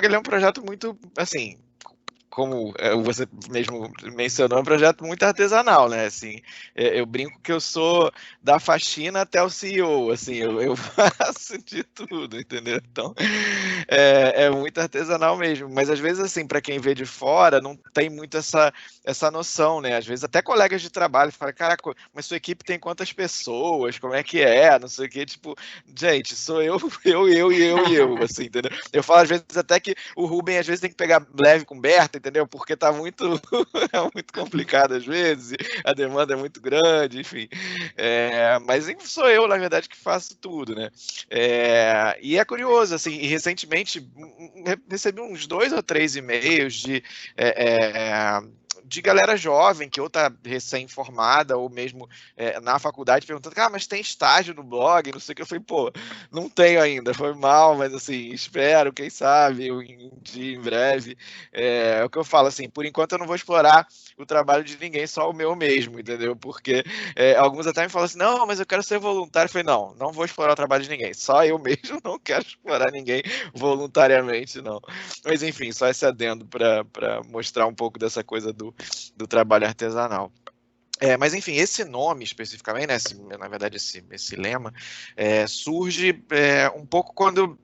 ele é um projeto muito, assim, como você mesmo mencionou, é um projeto muito artesanal, né? Assim, eu brinco que eu sou da faxina até o CEO, assim, eu faço de tudo, entendeu? Então, é muito artesanal mesmo. Mas às vezes, assim, para quem vê de fora, não tem muito essa noção, né? Às vezes até colegas de trabalho falam, caraca, mas sua equipe tem quantas pessoas? Como é que é? Não sei o quê. Tipo, gente, sou eu, eu, assim, entendeu? Eu falo às vezes até que o Ruben às vezes tem que pegar leve com Berta, entendeu? Porque tá muito, é muito complicado às vezes, a demanda é muito grande, enfim. Mas sou eu, na verdade, que faço tudo, né? E é curioso, assim, e recentemente recebi uns 2 ou 3 e-mails de galera jovem, que ou tá recém-formada, ou mesmo na faculdade, perguntando, mas tem estágio no blog, não sei o que. Eu falei, pô, não tenho ainda, foi mal, mas assim, espero, quem sabe, um dia, em breve. É o que eu falo, assim, por enquanto eu não vou explorar o trabalho de ninguém, só o meu mesmo, entendeu? Porque alguns até me falam assim, não, mas eu quero ser voluntário. Eu falei, não vou explorar o trabalho de ninguém, só eu mesmo não quero explorar ninguém voluntariamente, não. Mas enfim, só esse adendo para mostrar um pouco dessa coisa do trabalho artesanal. Mas enfim, esse nome especificamente, né, na verdade esse lema, surge um pouco quando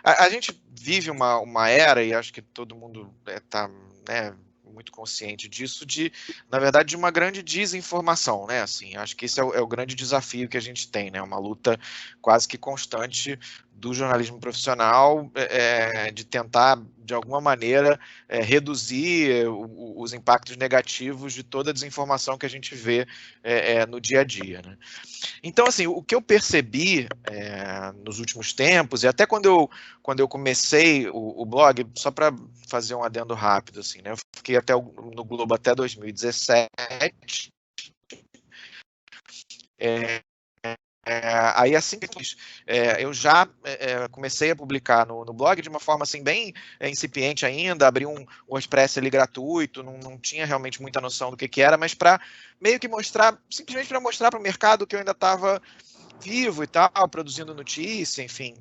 a gente vive uma era, e acho que todo mundo está, né, muito consciente disso, na verdade, de uma grande desinformação, né? Assim, acho que esse é o grande desafio que a gente tem, né? Uma luta quase que constante do jornalismo profissional, de tentar, de alguma maneira, reduzir os impactos negativos de toda a desinformação que a gente vê no dia a dia, né? Então, assim, o que eu percebi nos últimos tempos, e até quando eu comecei o blog, só para fazer um adendo rápido, assim, né? Eu fiquei no Globo até 2017. Aí, assim que eu já comecei a publicar no blog de uma forma assim bem incipiente ainda, abri um WordPress ali gratuito, não tinha realmente muita noção do que era, mas para meio que mostrar, simplesmente para mostrar para o mercado que eu ainda estava vivo e tal, produzindo notícia, enfim.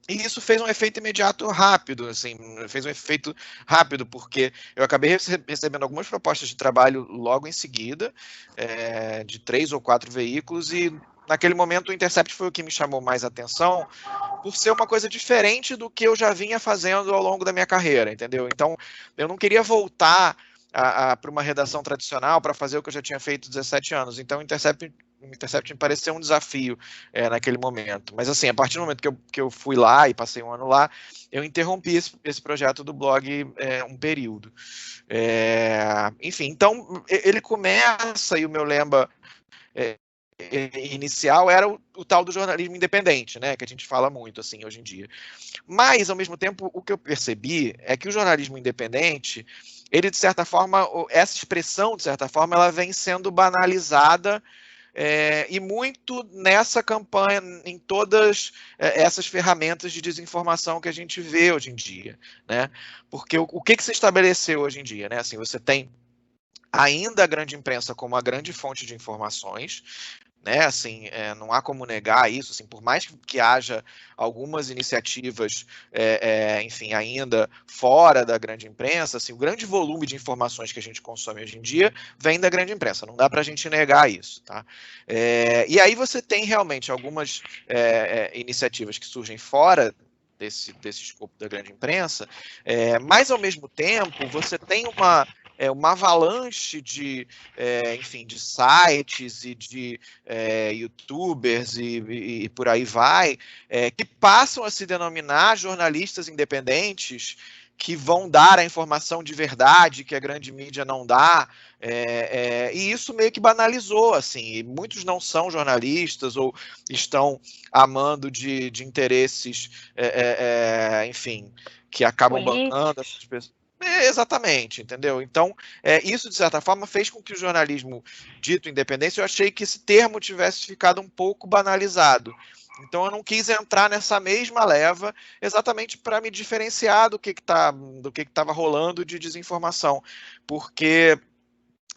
E isso fez um efeito imediato rápido, assim, fez um efeito rápido, porque eu acabei recebendo algumas propostas de trabalho logo em seguida, de 3 ou 4 veículos, e naquele momento o Intercept foi o que me chamou mais atenção, por ser uma coisa diferente do que eu já vinha fazendo ao longo da minha carreira, entendeu? Então, eu não queria voltar para uma redação tradicional para fazer o que eu já tinha feito 17 anos. Então, o Intercept me pareceu um desafio naquele momento. Mas, assim, a partir do momento que eu fui lá e passei um ano lá, eu interrompi esse projeto do blog um período. Enfim, então, ele começa, e o meu lema inicial era o tal do jornalismo independente, né, que a gente fala muito assim hoje em dia. Mas, ao mesmo tempo, o que eu percebi é que o jornalismo independente, ele, de certa forma, essa expressão, de certa forma, ela vem sendo banalizada e muito nessa campanha, em todas essas ferramentas de desinformação que a gente vê hoje em dia, né? Porque o que se estabeleceu hoje em dia, né? Assim, você tem ainda a grande imprensa como a grande fonte de informações, né? Assim, não há como negar isso. Assim, por mais que haja algumas iniciativas, enfim, ainda fora da grande imprensa, assim, o grande volume de informações que a gente consome hoje em dia vem da grande imprensa. Não dá para a gente negar isso, tá? E aí você tem realmente algumas iniciativas que surgem fora desse escopo da grande imprensa, mas ao mesmo tempo você tem uma avalanche enfim, de sites e de youtubers e por aí vai, que passam a se denominar jornalistas independentes, que vão dar a informação de verdade que a grande mídia não dá, e isso meio que banalizou, assim, e muitos não são jornalistas ou estão amando de interesses, enfim, que acabam bancando essas pessoas. Exatamente, entendeu? Então, isso, de certa forma, fez com que o jornalismo dito independência, eu achei que esse termo tivesse ficado um pouco banalizado. Então, eu não quis entrar nessa mesma leva, exatamente para me diferenciar do que estava rolando de desinformação. Porque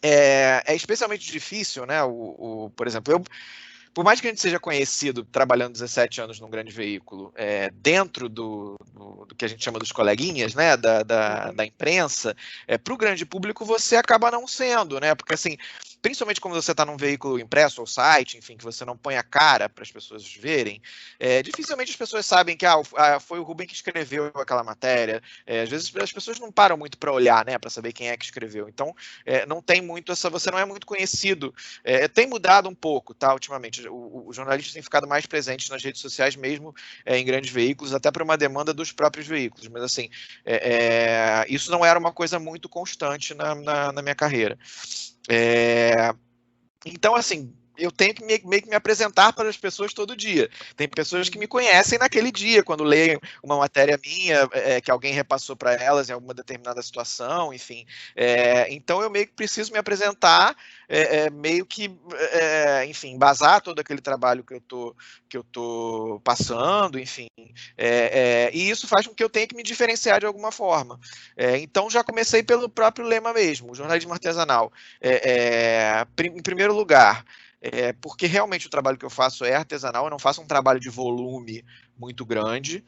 é especialmente difícil, né? Por exemplo, por mais que a gente seja conhecido trabalhando 17 anos num grande veículo, dentro do que a gente chama dos coleguinhas, né, da imprensa, para o grande público você acaba não sendo, né, porque assim, principalmente quando você está num veículo impresso ou site, enfim, que você não põe a cara para as pessoas verem, dificilmente as pessoas sabem que foi o Rubem que escreveu aquela matéria. Às vezes as pessoas não param muito para olhar, né, para saber quem é que escreveu. Então, não tem muito você não é muito conhecido. Tem mudado um pouco, tá, ultimamente. Os jornalistas têm ficado mais presentes nas redes sociais, mesmo em grandes veículos, até por uma demanda dos próprios veículos. Mas, assim, isso não era uma coisa muito constante na minha carreira. Então, assim, eu tenho que meio que me apresentar para as pessoas todo dia. Tem pessoas que me conhecem naquele dia, quando leem uma matéria minha, que alguém repassou para elas em alguma determinada situação, enfim. Então, eu meio que preciso me apresentar, meio que, enfim, embasar todo aquele trabalho que eu tô passando, enfim. E isso faz com que eu tenha que me diferenciar de alguma forma. Então, já comecei pelo próprio lema mesmo, o jornalismo artesanal. Em primeiro lugar, porque realmente o trabalho que eu faço é artesanal, eu não faço um trabalho de volume muito grande,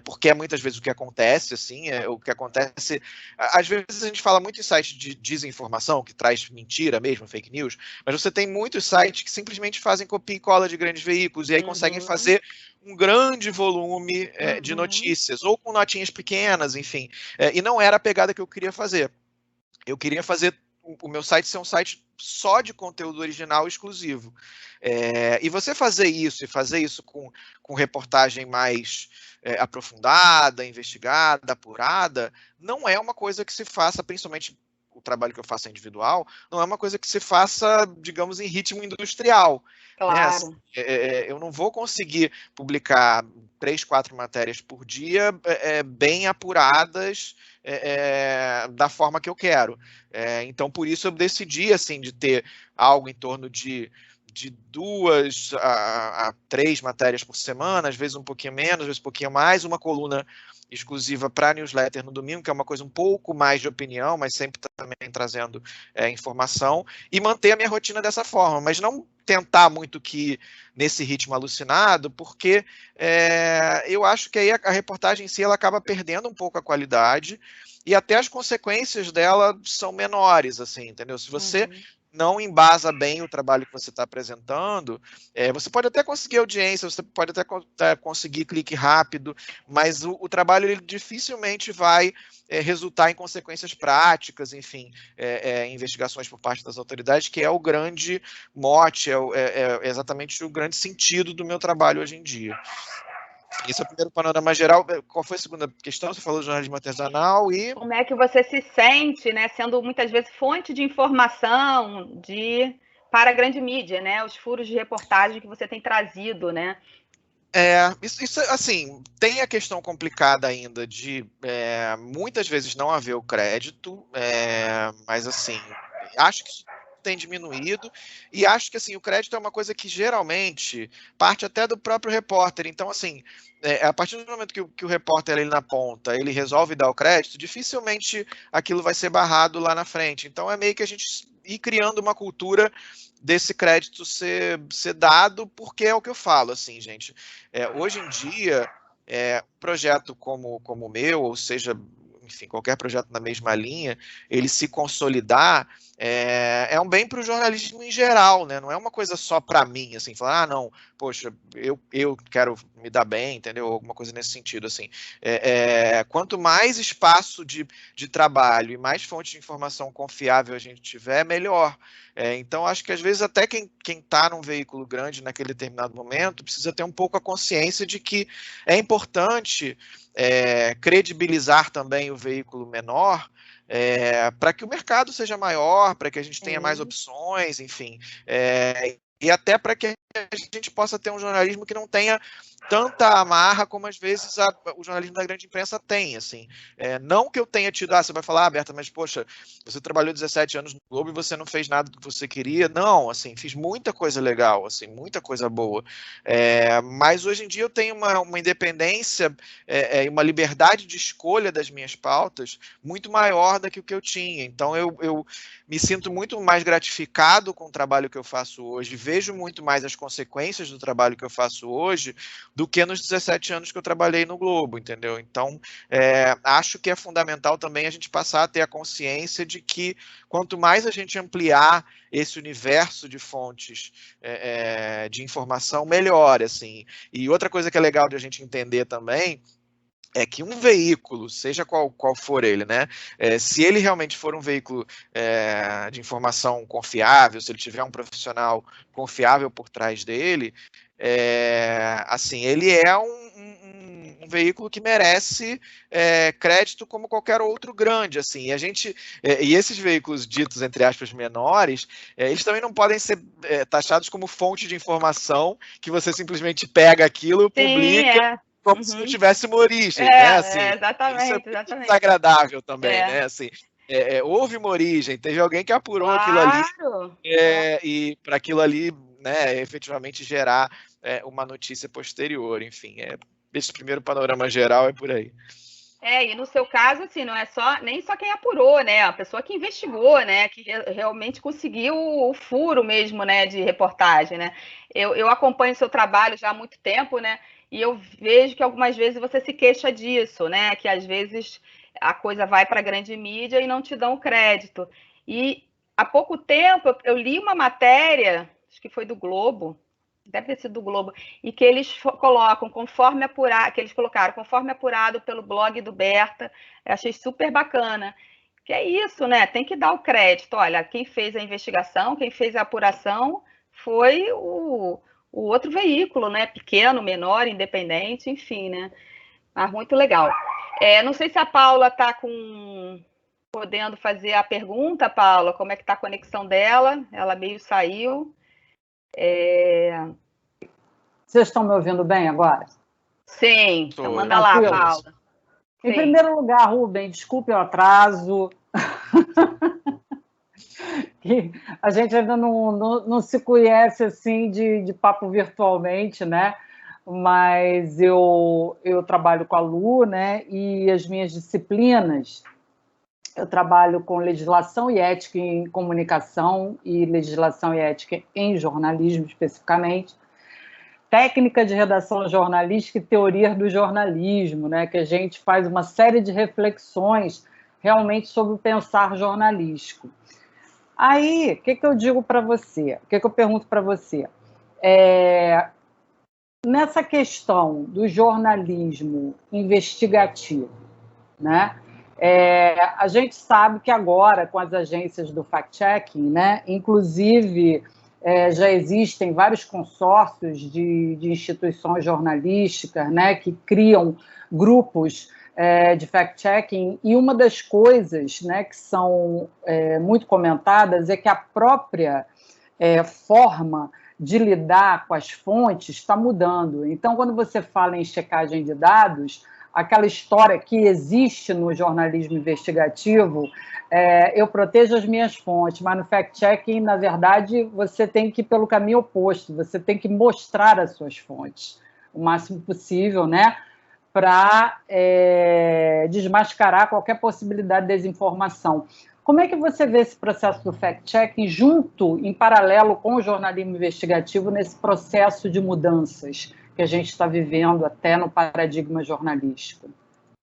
porque é muitas vezes o que acontece, assim, o que acontece, às vezes a gente fala muito em sites de desinformação, que traz mentira mesmo, fake news, mas você tem muitos sites que simplesmente fazem copia e cola de grandes veículos, e aí conseguem fazer um grande volume de notícias, ou com notinhas pequenas, enfim, e não era a pegada que eu queria fazer. Eu queria fazer o meu site ser um site só de conteúdo original exclusivo. E você fazer isso com reportagem mais aprofundada, investigada, apurada, não é uma coisa que se faça, principalmente o trabalho que eu faço individual, não é uma coisa que se faça, digamos, em ritmo industrial. Claro. Né? Eu não vou conseguir publicar 3, 4 matérias por dia bem apuradas da forma que eu quero. Então, por isso eu decidi assim, de ter algo em torno de 2 a 3 matérias por semana, às vezes um pouquinho menos, às vezes um pouquinho mais, uma coluna exclusiva para newsletter no domingo, que é uma coisa um pouco mais de opinião, mas sempre também trazendo informação, e manter a minha rotina dessa forma, mas não tentar muito que nesse ritmo alucinado, porque eu acho que aí a reportagem em si ela acaba perdendo um pouco a qualidade, e até as consequências dela são menores, assim, entendeu? Se você não embasa bem o trabalho que você está apresentando, você pode até conseguir audiência, você pode até conseguir clique rápido, mas o trabalho ele dificilmente vai resultar em consequências práticas, enfim, investigações por parte das autoridades, que é o grande mote, é exatamente o grande sentido do meu trabalho hoje em dia. Esse é o primeiro panorama geral. Qual foi a segunda questão? Você falou de jornalismo artesanal e... Como é que você se sente, né, sendo muitas vezes fonte de informação para a grande mídia, né, os furos de reportagem que você tem trazido, né? Isso assim, tem a questão complicada ainda de muitas vezes não haver o crédito, mas assim, acho que isso tem diminuído, e acho que assim, o crédito é uma coisa que geralmente parte até do próprio repórter. Então, assim, a partir do momento que o repórter ali na ponta ele resolve dar o crédito, dificilmente aquilo vai ser barrado lá na frente. Então é meio que a gente ir criando uma cultura desse crédito ser dado, porque é o que eu falo, assim, gente. Hoje em dia, um projeto como o meu, ou seja, enfim, qualquer projeto na mesma linha, ele se consolidar, é um bem para o jornalismo em geral, né? Não é uma coisa só para mim, assim, falar, não, poxa, eu quero me dar bem, entendeu? Alguma coisa nesse sentido, assim. Quanto mais espaço de trabalho e mais fonte de informação confiável a gente tiver, melhor. Então, acho que às vezes até quem está num veículo grande naquele determinado momento precisa ter um pouco a consciência de que é importante credibilizar também o veículo menor, para que o mercado seja maior, para que a gente tenha mais opções, enfim, e até para que a gente possa ter um jornalismo que não tenha tanta amarra como às vezes o jornalismo da grande imprensa tem, assim. Não que eu tenha tido, você vai falar, Berta, mas poxa, você trabalhou 17 anos no Globo e você não fez nada do que você queria. Não, assim, fiz muita coisa legal, assim, muita coisa boa. Mas hoje em dia eu tenho uma independência e uma liberdade de escolha das minhas pautas muito maior do que o que eu tinha. Então eu me sinto muito mais gratificado com o trabalho que eu faço hoje, vejo muito mais as consequências do trabalho que eu faço hoje do que nos 17 anos que eu trabalhei no Globo, entendeu? Então, acho que é fundamental também a gente passar a ter a consciência de que quanto mais a gente ampliar esse universo de fontes de informação, melhor, assim. E outra coisa que é legal de a gente entender também é que um veículo, seja qual for ele, né, se ele realmente for um veículo de informação confiável, se ele tiver um profissional confiável por trás dele, assim, ele é um veículo que merece crédito como qualquer outro grande, assim, e esses veículos ditos, entre aspas, menores, eles também não podem ser taxados como fonte de informação que você simplesmente pega aquilo, publica, como se não tivesse uma origem, né? Assim, exatamente, isso é muito exatamente. desagradável também, né? Assim, houve uma origem, teve alguém que apurou aquilo ali, e para aquilo ali, né, efetivamente gerar uma notícia posterior, enfim, esse primeiro panorama geral é por aí. E no seu caso, assim, não é nem só quem apurou, né? A pessoa que investigou, né? Que realmente conseguiu o furo mesmo, né? De reportagem, né? Eu acompanho o seu trabalho já há muito tempo, né? E eu vejo que algumas vezes você se queixa disso, né? Que às vezes a coisa vai para a grande mídia e não te dão crédito. E há pouco tempo eu li uma matéria, acho que foi do Globo, deve ter sido do Globo, e que eles colocam conforme apurado, que eles colocaram conforme apurado pelo blog do Berta. Eu achei super bacana. Que é isso, né? Tem que dar o crédito. Olha, quem fez a investigação, quem fez a apuração foi o outro veículo, né? Pequeno, menor, independente, enfim, né? Mas muito legal. Não sei se a Paula está podendo fazer a pergunta, Paula, como é que está a conexão dela? Ela meio saiu. Vocês estão me ouvindo bem agora? Sim, então manda lá, Paula. Em primeiro lugar, Rubem, desculpe o atraso. Que a gente ainda não se conhece assim de papo virtualmente, né? Mas eu trabalho com a Lu, né? E as minhas disciplinas, eu trabalho com legislação e ética em comunicação e legislação e ética em jornalismo, especificamente. Técnica de redação jornalística e teoria do jornalismo, né? Que a gente faz uma série de reflexões realmente sobre o pensar jornalístico. Aí, o que eu digo para você? O que eu pergunto para você? Nessa questão do jornalismo investigativo, né? A gente sabe que agora, com as agências do fact-checking, né? Inclusive, já existem vários consórcios de instituições jornalísticas, né? Que criam grupos de fact-checking, e uma das coisas, né, que são muito comentadas é que a própria forma de lidar com as fontes está mudando. Então, quando você fala em checagem de dados, aquela história que existe no jornalismo investigativo, eu protejo as minhas fontes, mas no fact-checking, na verdade, você tem que ir pelo caminho oposto, você tem que mostrar as suas fontes o máximo possível, né, para desmascarar qualquer possibilidade de desinformação. Como é que você vê esse processo do fact-checking junto, em paralelo com o jornalismo investigativo, nesse processo de mudanças que a gente está vivendo até no paradigma jornalístico?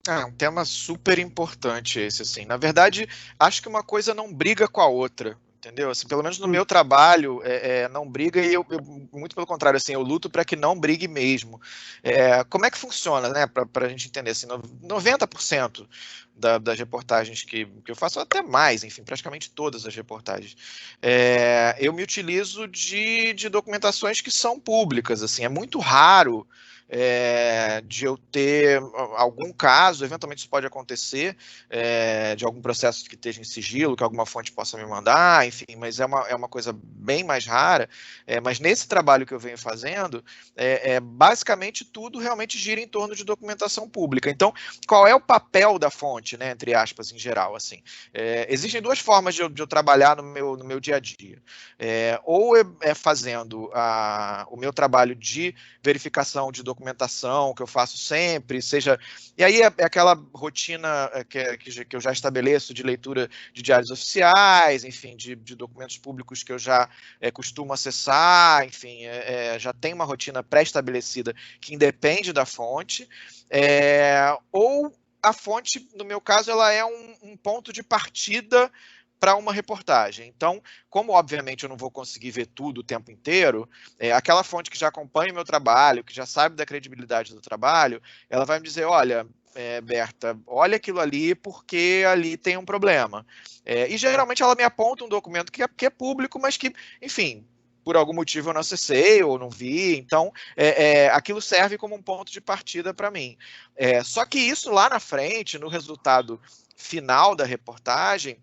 Um tema super importante esse, assim. Na verdade, acho que uma coisa não briga com a outra. Entendeu? Assim, pelo menos no meu trabalho, não briga, e eu muito pelo contrário, assim, eu luto para que não brigue mesmo. Como é que funciona, né? Para a gente entender, assim, 90% das reportagens que eu faço, até mais, enfim, praticamente todas as reportagens, eu me utilizo de documentações que são públicas, assim, é muito raro de eu ter algum caso, eventualmente isso pode acontecer, de algum processo que esteja em sigilo, que alguma fonte possa me mandar, enfim, mas é uma coisa bem mais rara. Mas nesse trabalho que eu venho fazendo, basicamente tudo realmente gira em torno de documentação pública. Então, qual é o papel da fonte, né, entre aspas, em geral? Assim, existem duas formas de eu trabalhar no meu dia a dia. Ou fazendo o meu trabalho de verificação de documentação que eu faço sempre, seja... E aí é aquela rotina que eu já estabeleço de leitura de diários oficiais, enfim, de documentos públicos que eu já costumo acessar, enfim, já tem uma rotina pré-estabelecida que independe da fonte, ou a fonte, no meu caso, ela é um ponto de partida para uma reportagem. Então, como obviamente eu não vou conseguir ver tudo o tempo inteiro, aquela fonte que já acompanha o meu trabalho, que já sabe da credibilidade do trabalho, ela vai me dizer, olha, Berta, olha aquilo ali porque ali tem um problema. E geralmente ela me aponta um documento que é público, mas que, enfim, por algum motivo eu não acessei ou não vi, então aquilo serve como um ponto de partida para mim. Só que isso lá na frente, no resultado final da reportagem,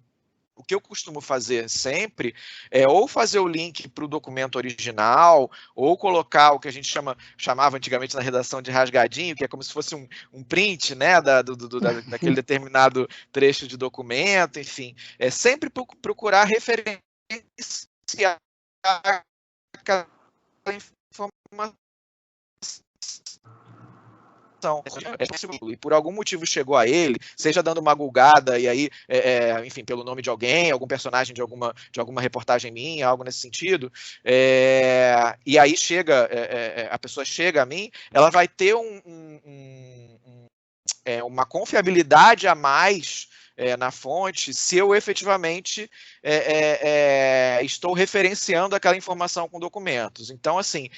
o que eu costumo fazer sempre é ou fazer o link para o documento original, ou colocar o que a gente chamava antigamente na redação de rasgadinho, que é como se fosse um print, né, daquele determinado trecho de documento, enfim. Sempre procurar referenciar aquela informação. E por algum motivo chegou a ele, seja dando uma gulgada e aí, enfim, pelo nome de alguém, algum personagem de alguma reportagem minha, algo nesse sentido, e aí a pessoa chega a mim, ela vai ter uma confiabilidade a mais na fonte, se eu efetivamente estou referenciando aquela informação com documentos. Então, assim,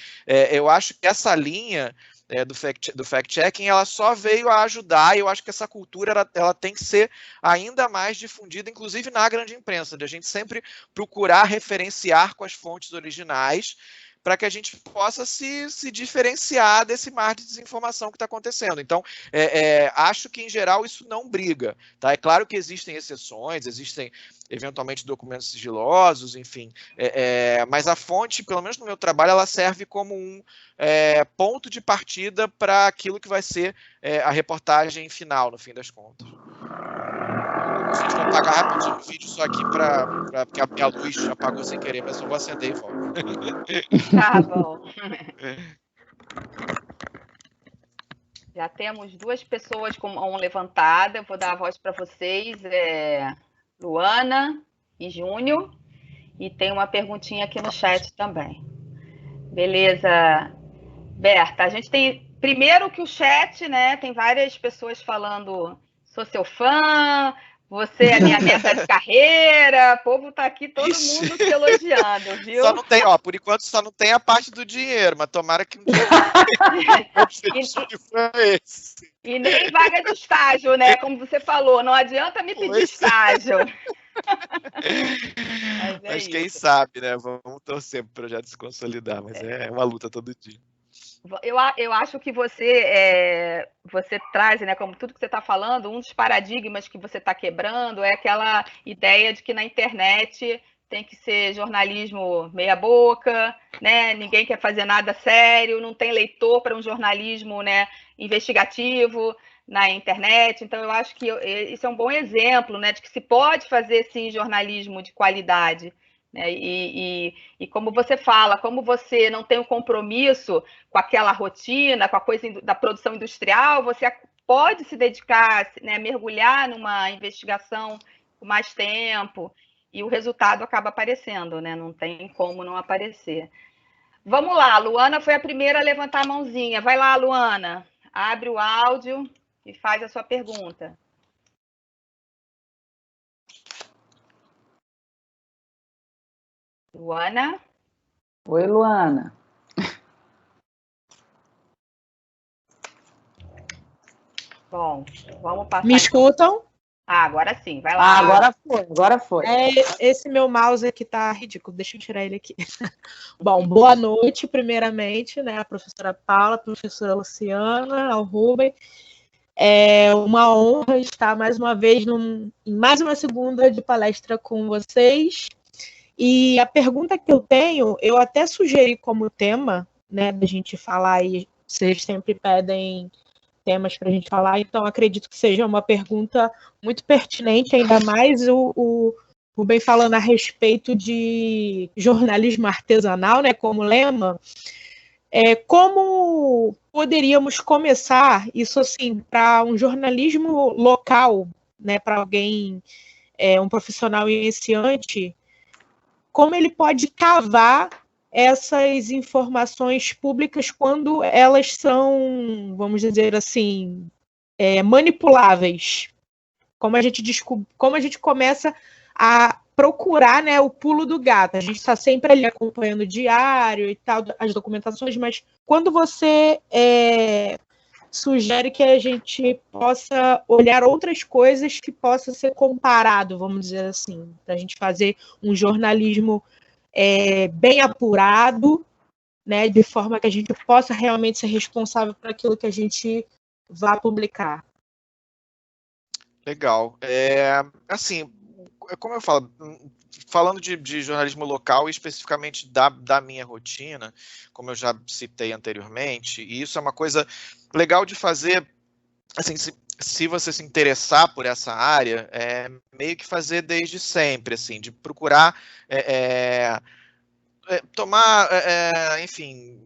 eu acho que essa linha do fact-checking, ela só veio a ajudar, e eu acho que essa cultura ela tem que ser ainda mais difundida, inclusive na grande imprensa, de a gente sempre procurar referenciar com as fontes originais, para que a gente possa se diferenciar desse mar de desinformação que está acontecendo. Então, acho que, em geral, isso não briga. Tá? É claro que existem exceções, existem, eventualmente, documentos sigilosos, enfim, mas a fonte, pelo menos no meu trabalho, ela serve como um ponto de partida para aquilo que vai ser a reportagem final, no fim das contas. Gente, vou apagar rapidinho o vídeo só aqui porque a minha luz apagou sem querer, mas eu vou acender e volto. Tá bom. Já temos 2 pessoas com mão levantada. Eu vou dar a voz para vocês, Luana e Júnior. E tem uma perguntinha aqui no chat também. Beleza, Berta. A gente tem, primeiro que o chat, né, tem várias pessoas falando, sou seu fã, você é minha meta de carreira, o povo tá aqui, todo mundo te elogiando, viu? Só não tem, por enquanto só não tem a parte do dinheiro, mas tomara que um dia o objetivo é esse. E nem vaga de estágio, né? Como você falou, não adianta me pedir estágio. Mas quem sabe, né? Vamos torcer para o projeto se consolidar, mas é uma luta todo dia. Eu acho que você traz, né, como tudo que você está falando, um dos paradigmas que você está quebrando é aquela ideia de que na internet tem que ser jornalismo meia boca, né? Ninguém quer fazer nada sério, não tem leitor para um jornalismo, né, investigativo na internet. Então, eu acho que isso é um bom exemplo, né, de que se pode fazer, sim, jornalismo de qualidade. E como você fala, como você não tem um compromisso com aquela rotina, com a coisa da produção industrial, você pode se dedicar, né, mergulhar numa investigação com mais tempo, e o resultado acaba aparecendo, né? Não tem como não aparecer. Vamos lá, a Luana foi a primeira a levantar a mãozinha. Vai lá, Luana, abre o áudio e faz a sua pergunta. Luana? Oi, Luana. Bom, vamos passar... Me escutam? Agora sim, vai lá. Agora foi. Esse meu mouse aqui tá ridículo, deixa eu tirar ele aqui. Bom, boa noite, primeiramente, né, a professora Paula, a professora Luciana, ao Rubem. É uma honra estar mais uma vez em mais uma segunda de palestra com vocês. E a pergunta que eu tenho, eu até sugeri como tema, né, da gente falar, e vocês sempre pedem temas para a gente falar, então acredito que seja uma pergunta muito pertinente, ainda mais o Rubem falando a respeito de jornalismo artesanal, né, como lema. Como poderíamos começar isso assim para um jornalismo local, né, para alguém, um profissional iniciante, como ele pode cavar essas informações públicas quando elas são, vamos dizer assim, manipuláveis? Como a gente começa a procurar, né, o pulo do gato. A gente está sempre ali acompanhando o diário e tal, as documentações, mas quando você sugere que a gente possa olhar outras coisas que possa ser comparado, vamos dizer assim, para a gente fazer um jornalismo bem apurado, né, de forma que a gente possa realmente ser responsável por aquilo que a gente vai publicar. Legal. Assim, como eu falo, falando de jornalismo local e especificamente da minha rotina, como eu já citei anteriormente, e isso é uma coisa legal de fazer, assim, se você se interessar por essa área, meio que fazer desde sempre, assim, de procurar tomar, enfim,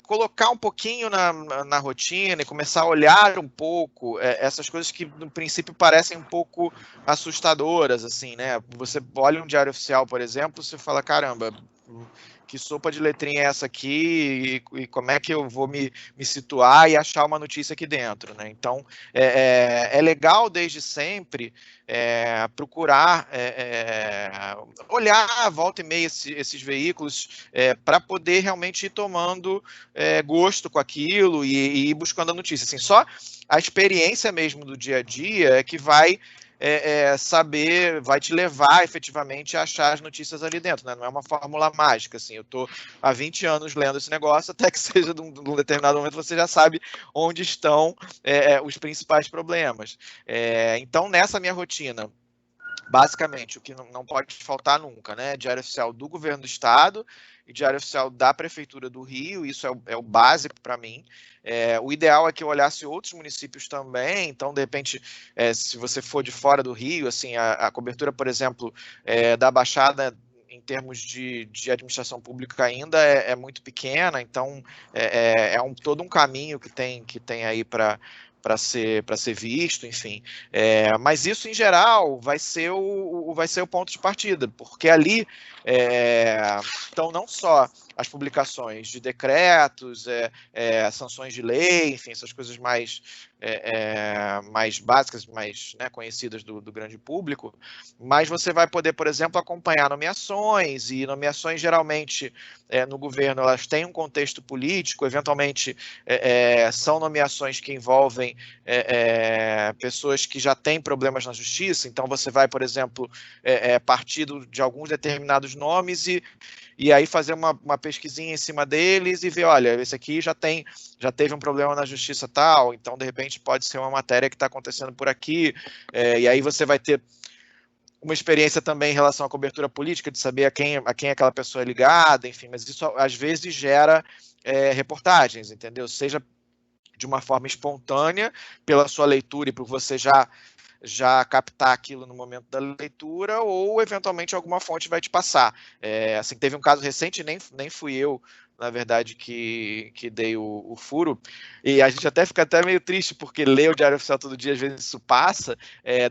colocar um pouquinho na rotina e começar a olhar um pouco essas coisas que no princípio parecem um pouco assustadoras, assim, né? Você olha um diário oficial, por exemplo, você fala, caramba, que sopa de letrinha é essa aqui e como é que eu vou me situar e achar uma notícia aqui dentro, né? Então, é legal desde sempre procurar olhar volta e meia esses veículos para poder realmente ir tomando gosto com aquilo e ir buscando a notícia. Assim, só a experiência mesmo do dia a dia é que vai saber, vai te levar efetivamente a achar as notícias ali dentro, né? Não é uma fórmula mágica, assim, eu estou há 20 anos lendo esse negócio, até que seja de um determinado momento você já sabe onde estão os principais problemas. Então, nessa minha rotina, basicamente, o que não pode faltar nunca, né? Diário oficial do governo do estado e diário oficial da prefeitura do Rio, isso é o básico para mim. O ideal é que eu olhasse outros municípios também, então, de repente, se você for de fora do Rio, assim, a cobertura, por exemplo, da Baixada, em termos de administração pública ainda é muito pequena, então todo um caminho que tem aí para ser visto, enfim. Mas isso, em geral, vai ser o ponto de partida, porque ali estão não só as publicações de decretos, sanções de lei, enfim, essas coisas mais básicas, mais conhecidas do grande público, mas você vai poder, por exemplo, acompanhar nomeações, e nomeações geralmente no governo elas têm um contexto político, eventualmente são nomeações que envolvem pessoas que já têm problemas na justiça, então você vai, por exemplo, partir de alguns determinados nomes e aí fazer uma pesquisinha em cima deles e ver, olha, esse aqui já teve um problema na justiça tal, então de repente pode ser uma matéria que está acontecendo por aqui, e aí você vai ter uma experiência também em relação à cobertura política, de saber a quem aquela pessoa é ligada, enfim, mas isso às vezes gera reportagens, entendeu? Seja de uma forma espontânea, pela sua leitura e por você já captar aquilo no momento da leitura, ou eventualmente alguma fonte vai te passar. Assim, teve um caso recente, nem fui eu, na verdade, que dei o furo, e a gente até fica meio triste, porque ler o Diário Oficial todo dia, às vezes isso passa,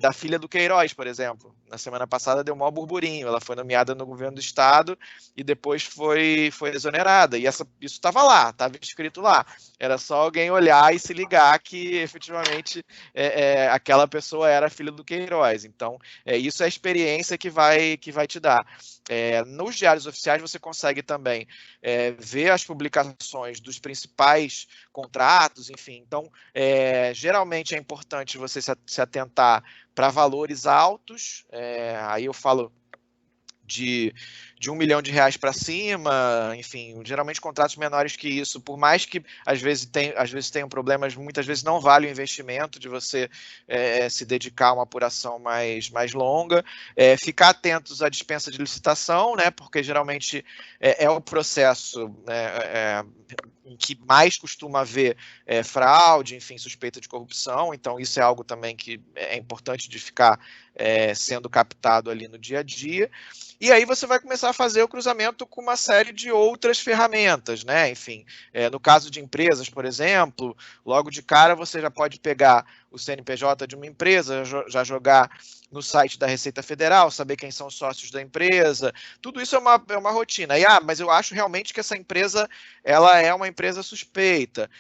da filha do Queiroz, por exemplo. Na semana passada deu um maior burburinho, ela foi nomeada no governo do estado e depois foi exonerada, e isso estava lá, estava escrito lá. Era só alguém olhar e se ligar que efetivamente aquela pessoa era filha do Queiroz. Então, isso é a experiência que vai te dar. Nos diários oficiais você consegue também ver as publicações dos principais contratos, enfim. Então, geralmente é importante você se atentar para valores altos, aí eu falo de R$1 milhão para cima, enfim, geralmente contratos menores que isso, por mais que às vezes tenham problemas, muitas vezes não vale o investimento de você se dedicar a uma apuração mais longa, ficar atentos à dispensa de licitação, né, porque geralmente é o processo em que mais costuma haver fraude, enfim, suspeita de corrupção, então isso é algo também que é importante de ficar sendo captado ali no dia a dia. E aí você vai começar começar a fazer o cruzamento com uma série de outras ferramentas, né? Enfim, no caso de empresas, por exemplo, logo de cara você já pode pegar o CNPJ de uma empresa, já jogar no site da Receita Federal, saber quem são os sócios da empresa, tudo isso é uma rotina. E, mas eu acho realmente que essa empresa, ela é uma empresa suspeita,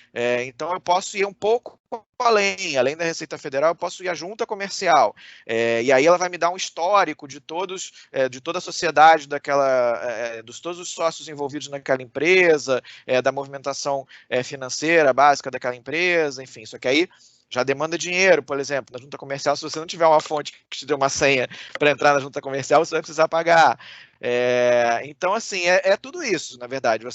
então eu posso ir um pouco além da Receita Federal, eu posso ir à junta comercial, e aí ela vai me dar um histórico de toda a sociedade dos todos os sócios envolvidos naquela empresa, da movimentação financeira básica daquela empresa, enfim, só que aí já demanda dinheiro, por exemplo, na junta comercial. Se você não tiver uma fonte que te dê uma senha para entrar na junta comercial, você vai precisar pagar. Então, assim, é tudo isso, na verdade.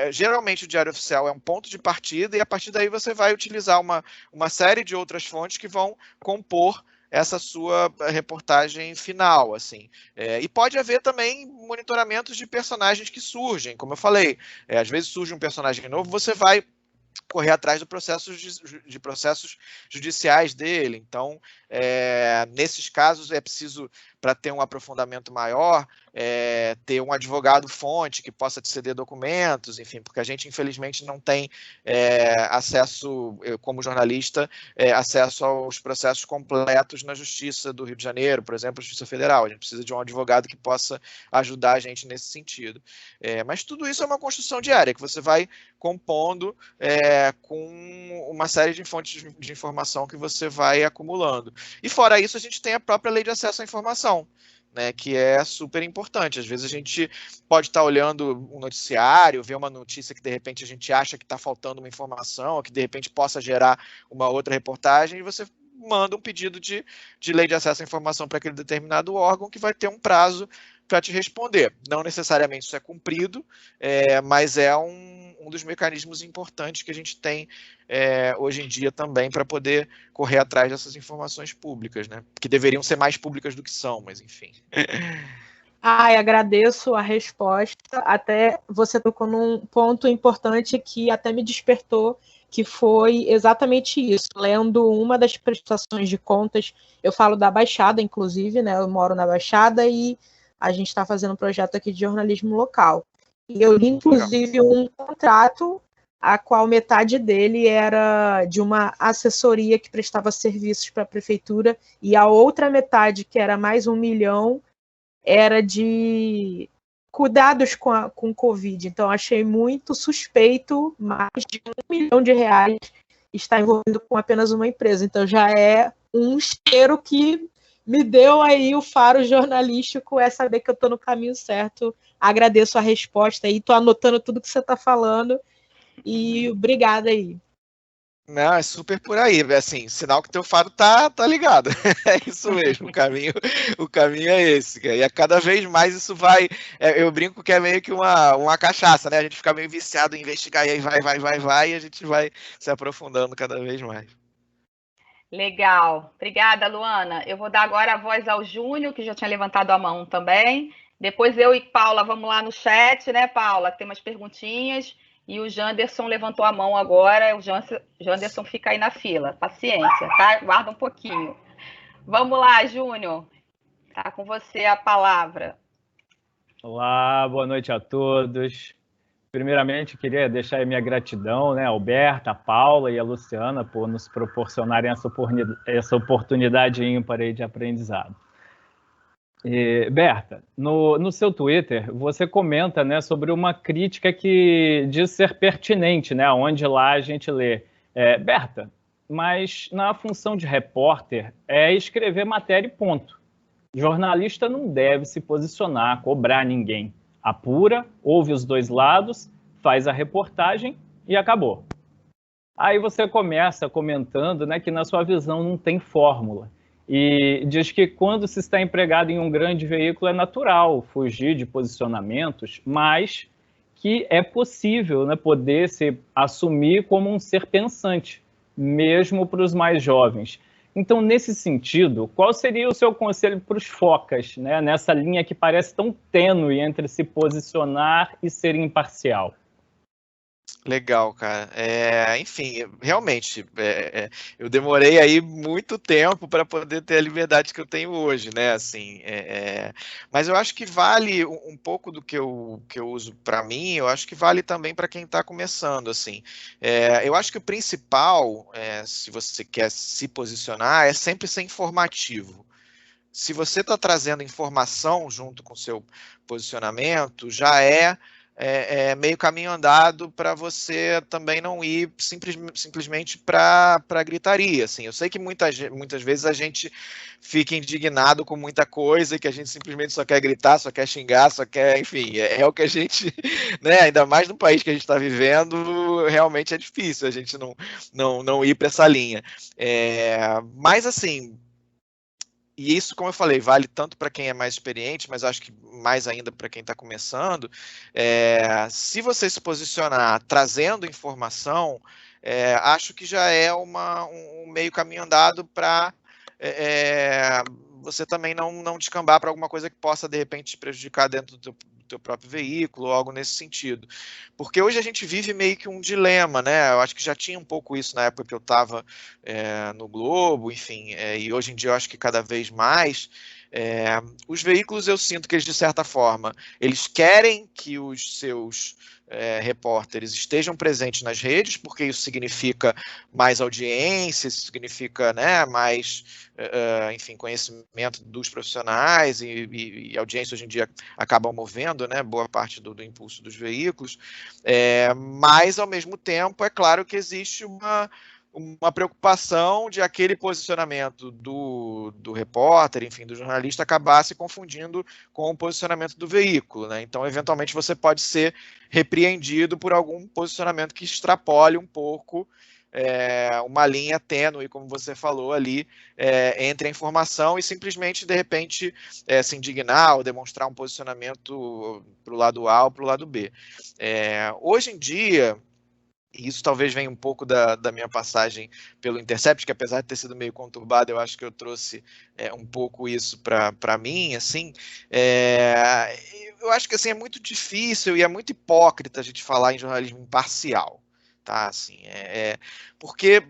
Geralmente o Diário Oficial é um ponto de partida e a partir daí você vai utilizar uma série de outras fontes que vão compor essa sua reportagem final, assim. E pode haver também monitoramentos de personagens que surgem, como eu falei. Às vezes surge um personagem novo, você vai correr atrás de processos judiciais dele. Então, nesses casos, é preciso, para ter um aprofundamento maior, ter um advogado-fonte que possa te ceder documentos, enfim, porque a gente, infelizmente, não tem acesso, como jornalista, acesso aos processos completos na Justiça do Rio de Janeiro, por exemplo, a Justiça Federal. A gente precisa de um advogado que possa ajudar a gente nesse sentido. Mas tudo isso é uma construção diária, que você vai compondo com uma série de fontes de informação que você vai acumulando. E fora isso, a gente tem a própria Lei de Acesso à Informação, né, que é super importante. Às vezes a gente pode estar olhando um noticiário, ver uma notícia que de repente a gente acha que está faltando uma informação, ou que de repente possa gerar uma outra reportagem, e você manda um pedido de lei de acesso à informação para aquele determinado órgão que vai ter um prazo para te responder. Não necessariamente isso é cumprido, mas é um dos mecanismos importantes que a gente tem hoje em dia também para poder correr atrás dessas informações públicas, né? Que deveriam ser mais públicas do que são, mas enfim. Agradeço a resposta. Até você tocou num ponto importante que até me despertou, que foi exatamente isso. Lendo uma das prestações de contas, eu falo da Baixada, inclusive, né? Eu moro na Baixada e a gente está fazendo um projeto aqui de jornalismo local. E eu li, inclusive, um contrato, a qual metade dele era de uma assessoria que prestava serviços para a prefeitura, e a outra metade, que era mais 1 milhão, era de cuidados com Covid. Então, achei muito suspeito mais de R$1 milhão estar envolvido com apenas uma empresa. Então, já é um cheiro que me deu aí o faro jornalístico, é saber que eu estou no caminho certo. Agradeço a resposta aí, estou anotando tudo que você está falando e obrigada aí. Não, é super por aí, assim, sinal que teu faro tá ligado. É isso mesmo, o caminho é esse, cara. E a cada vez mais isso vai, eu brinco que é meio que uma cachaça, né? A gente fica meio viciado em investigar e aí vai, e a gente vai se aprofundando cada vez mais. Legal. Obrigada, Luana. Eu vou dar agora a voz ao Júnior, que já tinha levantado a mão também. Depois eu e Paula vamos lá no chat, né, Paula? Que tem umas perguntinhas. E o Janderson levantou a mão agora. O Janderson fica aí na fila. Paciência, tá? Guarda um pouquinho. Vamos lá, Júnior. Tá com você a palavra. Olá, boa noite a todos. Primeiramente, queria deixar aí minha gratidão, né, a Alberta, a Paula e a Luciana por nos proporcionarem essa oportunidade ímpar aí de aprendizado. Berta, no seu Twitter, você comenta, né, sobre uma crítica que diz ser pertinente, né, onde lá a gente lê. Berta, mas na função de repórter é escrever matéria e ponto. Jornalista não deve se posicionar, cobrar ninguém. Apura, ouve os dois lados, faz a reportagem e acabou. Aí você começa comentando, né, que na sua visão não tem fórmula. E diz que quando se está empregado em um grande veículo é natural fugir de posicionamentos, mas que é possível, né, poder se assumir como um ser pensante, mesmo para os mais jovens. Então, nesse sentido, qual seria o seu conselho para os focas, né, nessa linha que parece tão tênue entre se posicionar e ser imparcial? Legal, cara. Enfim, realmente, eu demorei aí muito tempo para poder ter a liberdade que eu tenho hoje, né? Assim, mas eu acho que vale um pouco do que eu uso para mim, eu acho que vale também para quem está começando, assim. Eu acho que o principal, se você quer se posicionar, é sempre ser informativo. Se você está trazendo informação junto com o seu posicionamento, já meio caminho andado para você também não ir simplesmente para gritaria. Assim. Eu sei que muitas vezes a gente fica indignado com muita coisa e que a gente simplesmente só quer gritar, só quer xingar, só quer, enfim, é o que a gente, né, ainda mais no país que a gente está vivendo, realmente é difícil a gente não ir para essa linha. Mas assim, e isso, como eu falei, vale tanto para quem é mais experiente, mas acho que mais ainda para quem está começando. Se você se posicionar trazendo informação, acho que já é um meio caminho andado para você também não descambar para alguma coisa que possa, de repente, te prejudicar dentro do teu próprio veículo, ou algo nesse sentido. Porque hoje a gente vive meio que um dilema, né? Eu acho que já tinha um pouco isso na época que eu estava no Globo, enfim, e hoje em dia eu acho que cada vez mais. Os veículos, eu sinto que eles, de certa forma, eles querem que os seus repórteres estejam presentes nas redes, porque isso significa mais audiência, isso significa, né, mais, enfim, conhecimento dos profissionais, e audiência hoje em dia acabam movendo, né, boa parte do impulso dos veículos, mas, ao mesmo tempo, é claro que existe uma preocupação de aquele posicionamento do repórter, enfim, do jornalista, acabar se confundindo com o posicionamento do veículo, né? Então, eventualmente, você pode ser repreendido por algum posicionamento que extrapole um pouco uma linha tênue, como você falou ali, entre a informação e simplesmente, de repente, se indignar ou demonstrar um posicionamento para o lado A ou para o lado B. Hoje em dia, e isso talvez venha um pouco da minha passagem pelo Intercept, que apesar de ter sido meio conturbado, eu acho que eu trouxe um pouco isso para mim, assim, eu acho que assim, é muito difícil e é muito hipócrita a gente falar em jornalismo imparcial, tá? Assim, porque,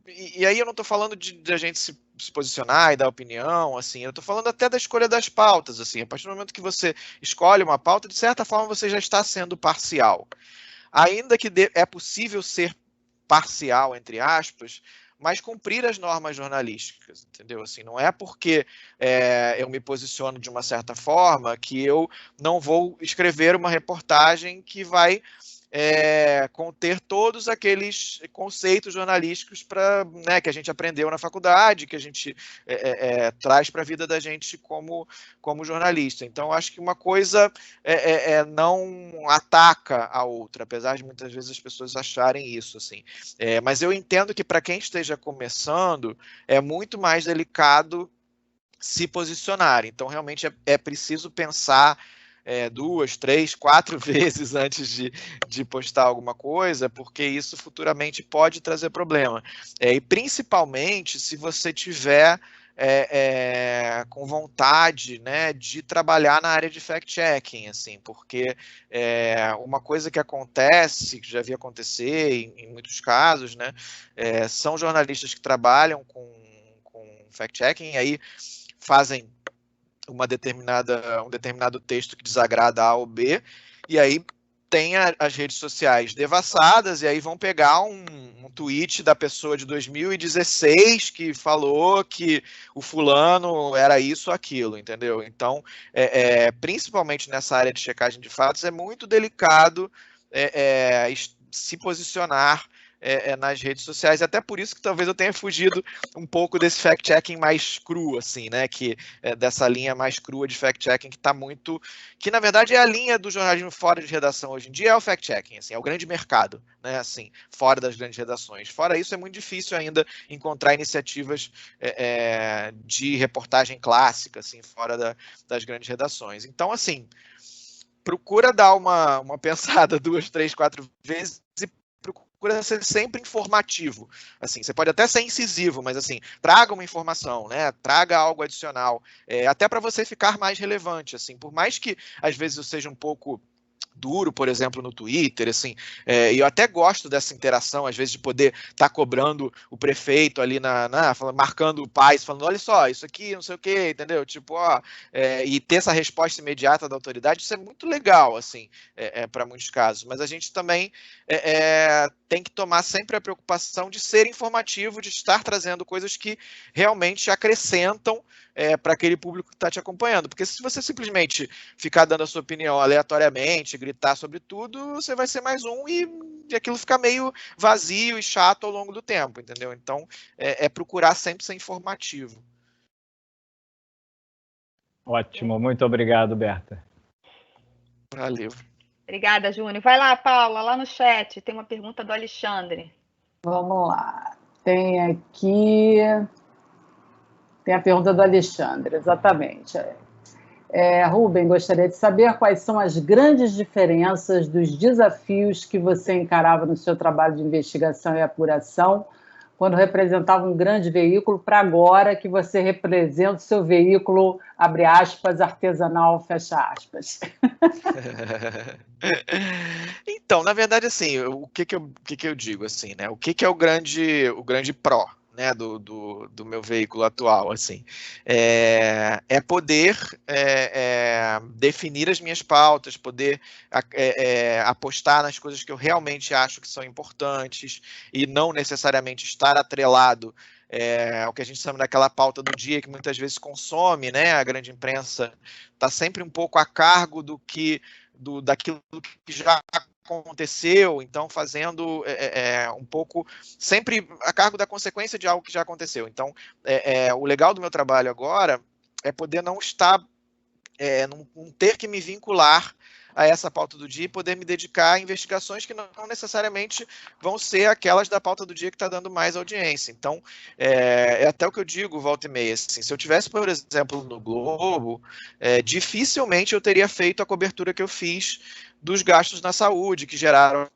e aí eu não estou falando de a gente se posicionar e dar opinião, assim, eu estou falando até da escolha das pautas, assim, a partir do momento que você escolhe uma pauta, de certa forma você já está sendo parcial. Ainda que é possível ser parcial, entre aspas, mas cumprir as normas jornalísticas, entendeu? Assim, não é porque eu me posiciono de uma certa forma que eu não vou escrever uma reportagem que vai conter todos aqueles conceitos jornalísticos né, que a gente aprendeu na faculdade, que a gente traz para a vida da gente como jornalista. Então, acho que uma coisa não ataca a outra, apesar de muitas vezes as pessoas acharem isso. Assim. Mas eu entendo que para quem esteja começando, é muito mais delicado se posicionar. Então, realmente é preciso pensar 2, 3, 4 vezes antes de postar alguma coisa, porque isso futuramente pode trazer problema. E principalmente se você tiver com vontade, né, de trabalhar na área de fact-checking, assim, porque uma coisa que acontece, que já vi acontecer em muitos casos, né, são jornalistas que trabalham com fact-checking, aí fazem um determinado texto que desagrada A ou B, e aí tem as redes sociais devassadas, e aí vão pegar um tweet da pessoa de 2016 que falou que o fulano era isso ou aquilo, entendeu? Então, principalmente nessa área de checagem de fatos, é muito delicado se posicionar nas redes sociais, até por isso que talvez eu tenha fugido um pouco desse fact-checking mais cru, assim, né, dessa linha mais crua de fact-checking que está muito, que na verdade é a linha do jornalismo fora de redação hoje em dia, é o fact-checking, assim, é o grande mercado, né, assim, fora das grandes redações. Fora isso, é muito difícil ainda encontrar iniciativas de reportagem clássica, assim, fora das grandes redações. Então, assim, procura dar uma pensada 2, 3, 4 vezes e procura ser sempre informativo. Assim, você pode até ser incisivo, mas assim, traga uma informação, né? Traga algo adicional, até para você ficar mais relevante. Assim, por mais que às vezes eu seja um pouco duro, por exemplo, no Twitter, assim, e eu até gosto dessa interação, às vezes, de poder estar cobrando o prefeito ali marcando o Paes, falando, olha só, isso aqui, não sei o quê, entendeu? Tipo, e ter essa resposta imediata da autoridade, isso é muito legal, assim, para muitos casos, mas a gente também tem que tomar sempre a preocupação de ser informativo, de estar trazendo coisas que realmente acrescentam para aquele público que está te acompanhando, porque se você simplesmente ficar dando a sua opinião aleatoriamente, gritar sobre tudo, você vai ser mais um e aquilo fica meio vazio e chato ao longo do tempo, entendeu? Então, procurar sempre ser informativo. Ótimo, muito obrigado, Berta. Valeu. Obrigada, Júnior. Vai lá, Paula, lá no chat, tem uma pergunta do Alexandre. Vamos lá. Tem aqui... Tem a pergunta do Alexandre, exatamente. Rubem, gostaria de saber quais são as grandes diferenças dos desafios que você encarava no seu trabalho de investigação e apuração quando representava um grande veículo para agora que você representa o seu veículo, abre aspas, artesanal, fecha aspas. Então, na verdade, assim, o que eu digo, assim, né? O que é o grande pró, né, do meu veículo atual, assim, é poder definir as minhas pautas, poder apostar nas coisas que eu realmente acho que são importantes e não necessariamente estar atrelado ao que a gente chama daquela pauta do dia que muitas vezes consome, né, a grande imprensa está sempre um pouco a cargo daquilo que já aconteceu, então fazendo um pouco sempre a cargo da consequência de algo que já aconteceu. Então, o legal do meu trabalho agora é poder não estar, não ter que me vincular a essa pauta do dia e poder me dedicar a investigações que não necessariamente vão ser aquelas da pauta do dia que está dando mais audiência. Então, até o que eu digo, volta e meia, assim, se eu tivesse, por exemplo, no Globo, dificilmente eu teria feito a cobertura que eu fiz dos gastos na saúde, que geraram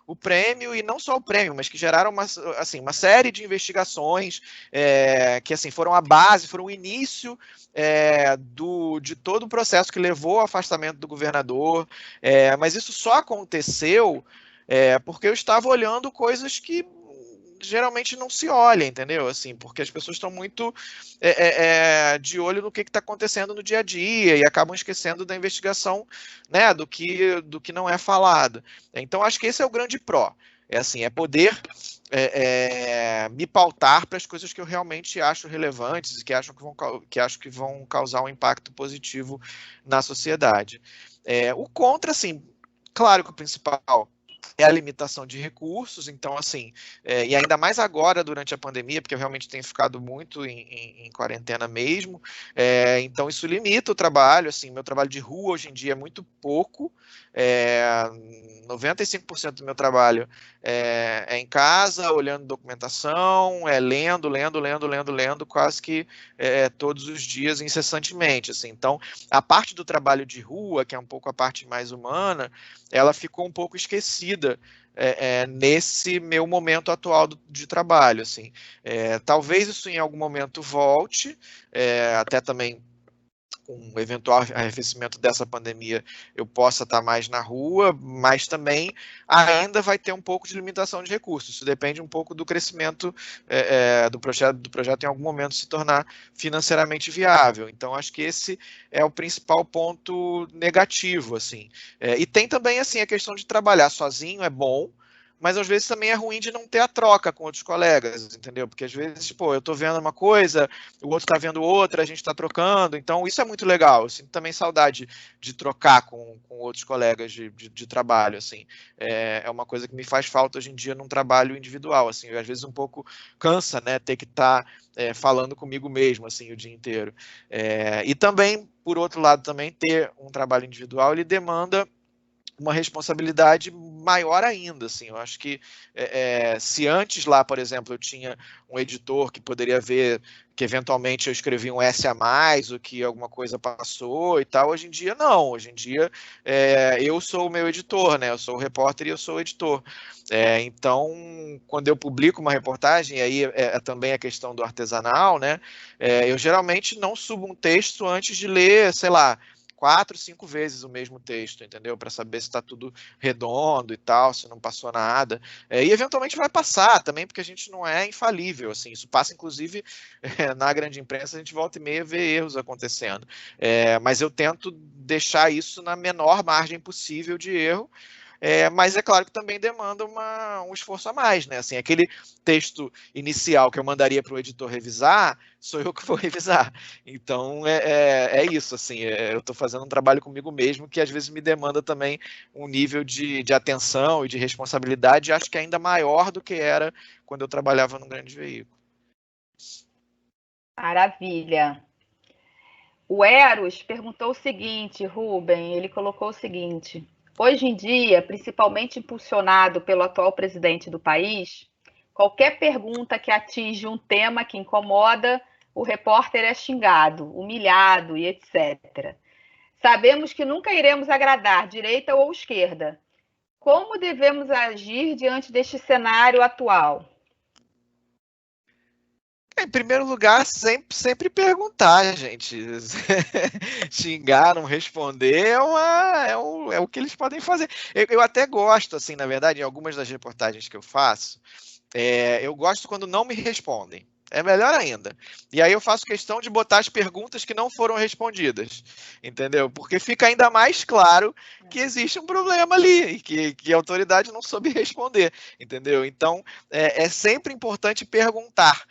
o prêmio, e não só o prêmio, mas que geraram uma série de investigações que assim, foram a base, foram o início de todo o processo que levou ao afastamento do governador, mas isso só aconteceu porque eu estava olhando coisas que geralmente não se olha, entendeu? Assim, porque as pessoas estão muito de olho no que está acontecendo no dia a dia e acabam esquecendo da investigação, né, do que não é falado. Então, acho que esse é o grande pró. É poder me pautar para as coisas que eu realmente acho relevantes e que acho que vão causar um impacto positivo na sociedade. O contra, assim, claro que o principal é a limitação de recursos, então, assim, e ainda mais agora, durante a pandemia, porque eu realmente tenho ficado muito em quarentena mesmo, então isso limita o trabalho, assim, meu trabalho de rua hoje em dia é muito pouco, 95% do meu trabalho é em casa, olhando documentação, lendo, quase que todos os dias, incessantemente, assim, então, a parte do trabalho de rua, que é um pouco a parte mais humana, ela ficou um pouco esquecida nesse meu momento atual de trabalho, assim. Talvez isso em algum momento volte, até também com o eventual arrefecimento dessa pandemia eu possa estar mais na rua, mas também ainda vai ter um pouco de limitação de recursos. Isso depende um pouco do crescimento do projeto em algum momento se tornar financeiramente viável. Então, acho que esse é o principal ponto negativo, assim. E tem também, assim, a questão de trabalhar sozinho é bom, mas às vezes também é ruim de não ter a troca com outros colegas, entendeu? Porque às vezes, eu tô vendo uma coisa, o outro tá vendo outra, a gente tá trocando, então isso é muito legal. Eu sinto também saudade de trocar com outros colegas de trabalho, assim. É uma coisa que me faz falta hoje em dia num trabalho individual, assim. Eu, às vezes um pouco cansa, né, ter que estar falando comigo mesmo, assim, o dia inteiro. E também, por outro lado, também ter um trabalho individual, ele demanda uma responsabilidade maior ainda, assim, eu acho que se antes lá, por exemplo, eu tinha um editor que poderia ver que eventualmente eu escrevi um S a mais, ou que alguma coisa passou e tal, hoje em dia não, hoje em dia eu sou o meu editor, né, eu sou o repórter e eu sou o editor, então quando eu publico uma reportagem, e aí também a questão do artesanal, né, eu geralmente não subo um texto antes de ler, sei lá, 4, 5 vezes o mesmo texto, entendeu? Para saber se está tudo redondo e tal, se não passou nada. E eventualmente vai passar também, porque a gente não é infalível, assim. Isso passa, inclusive, na grande imprensa, a gente volta e meia vê erros acontecendo. Mas eu tento deixar isso na menor margem possível de erro. Mas é claro que também demanda um esforço a mais, né? Assim, aquele texto inicial que eu mandaria para o editor revisar, sou eu que vou revisar. Então, é isso, assim, eu estou fazendo um trabalho comigo mesmo que às vezes me demanda também um nível de atenção e de responsabilidade, acho que ainda maior do que era quando eu trabalhava num grande veículo. Maravilha. O Eros perguntou o seguinte, Rubem, ele colocou o seguinte: hoje em dia, principalmente impulsionado pelo atual presidente do país, qualquer pergunta que atinge um tema que incomoda, o repórter é xingado, humilhado e etc. Sabemos que nunca iremos agradar direita ou esquerda. Como devemos agir diante deste cenário atual? Em primeiro lugar, sempre perguntar, gente. Xingar, não responder é o que eles podem fazer. Eu até gosto, assim, na verdade, em algumas das reportagens que eu faço, eu gosto quando não me respondem. É melhor ainda. E aí eu faço questão de botar as perguntas que não foram respondidas, entendeu? Porque fica ainda mais claro que existe um problema ali, e que a autoridade não soube responder, entendeu? Então, é sempre importante perguntar.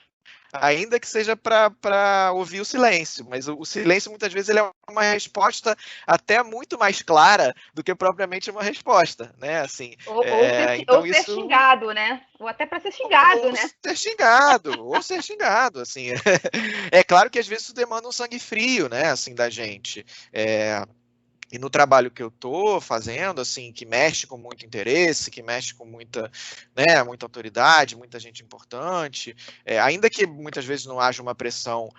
Ainda que seja para ouvir o silêncio, mas o silêncio muitas vezes ele é uma resposta até muito mais clara do que propriamente uma resposta, né? Assim, ou ser xingado, né? Ou até para ser xingado, né? Ou ser xingado, assim. É claro que às vezes isso demanda um sangue frio, né? Assim, da gente. E no trabalho que eu estou fazendo, assim, que mexe com muito interesse, que mexe com muita autoridade, muita gente importante, ainda que muitas vezes não haja uma pressão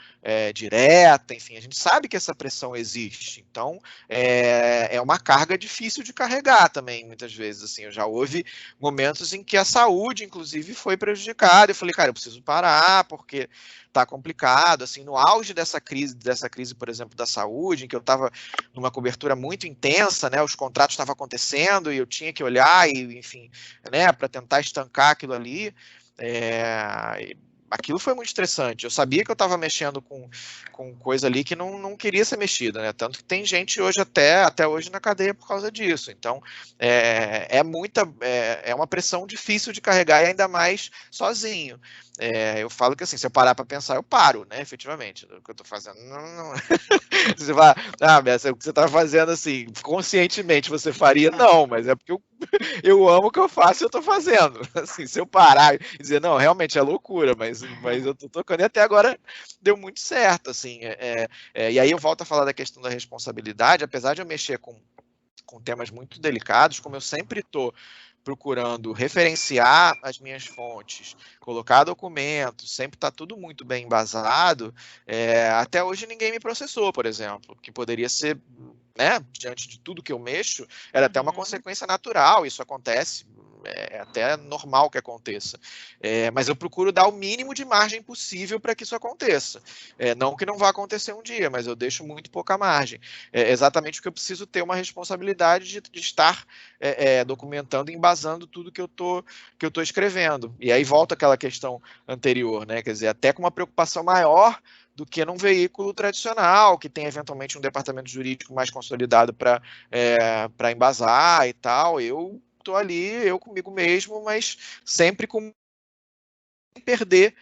direta, enfim, a gente sabe que essa pressão existe. Então, é uma carga difícil de carregar também, muitas vezes. Assim, eu já houve momentos em que a saúde, inclusive, foi prejudicada. Eu falei, cara, eu preciso parar, porque tá complicado, assim, no auge dessa crise, por exemplo, da saúde, em que eu estava numa cobertura muito intensa, né, os contratos estavam acontecendo e eu tinha que olhar e, enfim, né, para tentar estancar aquilo ali, aquilo foi muito estressante. Eu sabia que eu estava mexendo com coisa ali que não queria ser mexida, né? Tanto que tem gente hoje até hoje na cadeia por causa disso. Então, é uma pressão difícil de carregar e ainda mais sozinho. Eu falo que assim, se eu parar para pensar, eu paro, né? Efetivamente, o que eu estou fazendo. Não. Você vai, Bessa, o que você está fazendo assim, conscientemente você faria? Não, mas é porque eu amo o que eu faço e eu estou fazendo. Assim, se eu parar e dizer, não, realmente é loucura, mas eu estou tocando e até agora deu muito certo, assim. E aí eu volto a falar da questão da responsabilidade, apesar de eu mexer com temas muito delicados, como eu sempre estou procurando referenciar as minhas fontes, colocar documentos, sempre está tudo muito bem embasado, até hoje ninguém me processou, por exemplo, que poderia ser, né, diante de tudo que eu mexo, era até uma consequência natural, isso acontece, é até normal que aconteça, mas eu procuro dar o mínimo de margem possível para que isso aconteça, não que não vá acontecer um dia, mas eu deixo muito pouca margem, exatamente porque eu preciso ter uma responsabilidade de estar documentando e embasando tudo que eu tô escrevendo, e aí volta aquela questão anterior, né, quer dizer, até com uma preocupação maior do que num veículo tradicional, que tem eventualmente um departamento jurídico mais consolidado para embasar e tal, eu estou ali, eu comigo mesmo, mas sempre com perder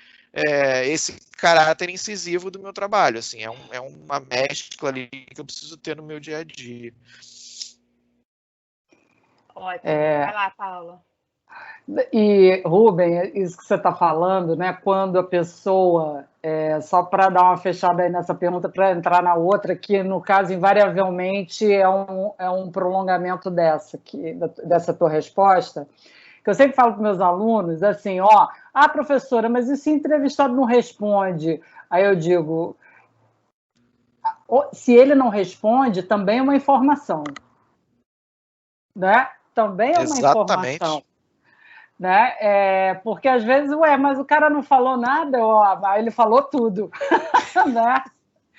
esse caráter incisivo do meu trabalho. Assim, é uma mescla ali que eu preciso ter no meu dia a dia. Ótimo. Vai lá, Paula. E, Rubem, isso que você está falando, né? Quando a pessoa, só para dar uma fechada aí nessa pergunta, para entrar na outra, que no caso, invariavelmente, é um prolongamento dessa tua resposta, que eu sempre falo para meus alunos, assim, professora, mas e se o entrevistado não responde? Aí eu digo, se ele não responde, também é uma informação, né? Também é uma informação. Né? Porque às vezes, mas o cara não falou nada, ele falou tudo, né?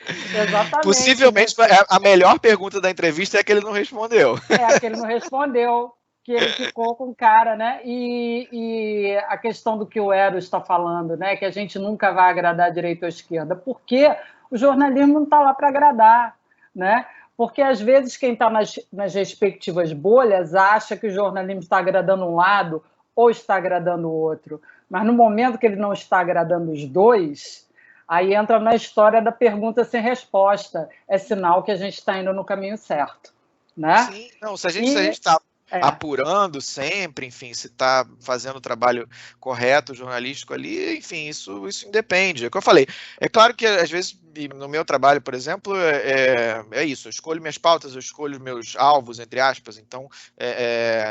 Exatamente. Possivelmente a melhor pergunta da entrevista é a que ele não respondeu. É a que ele não respondeu, que ele ficou com cara, né? E a questão do que o Eros está falando, né? Que a gente nunca vai agradar a direita ou a esquerda, porque o jornalismo não está lá para agradar, né? Porque, às vezes, quem está nas respectivas bolhas acha que o jornalismo está agradando um lado ou está agradando o outro. Mas, no momento que ele não está agradando os dois, aí entra na história da pergunta sem resposta. É sinal que a gente está indo no caminho certo, né? Sim, não, se a gente está apurando sempre, enfim, se está fazendo o trabalho correto, jornalístico ali, enfim, isso independe. É o que eu falei. É claro que, às vezes, no meu trabalho, por exemplo, é isso. Eu escolho minhas pautas, eu escolho meus alvos, entre aspas, então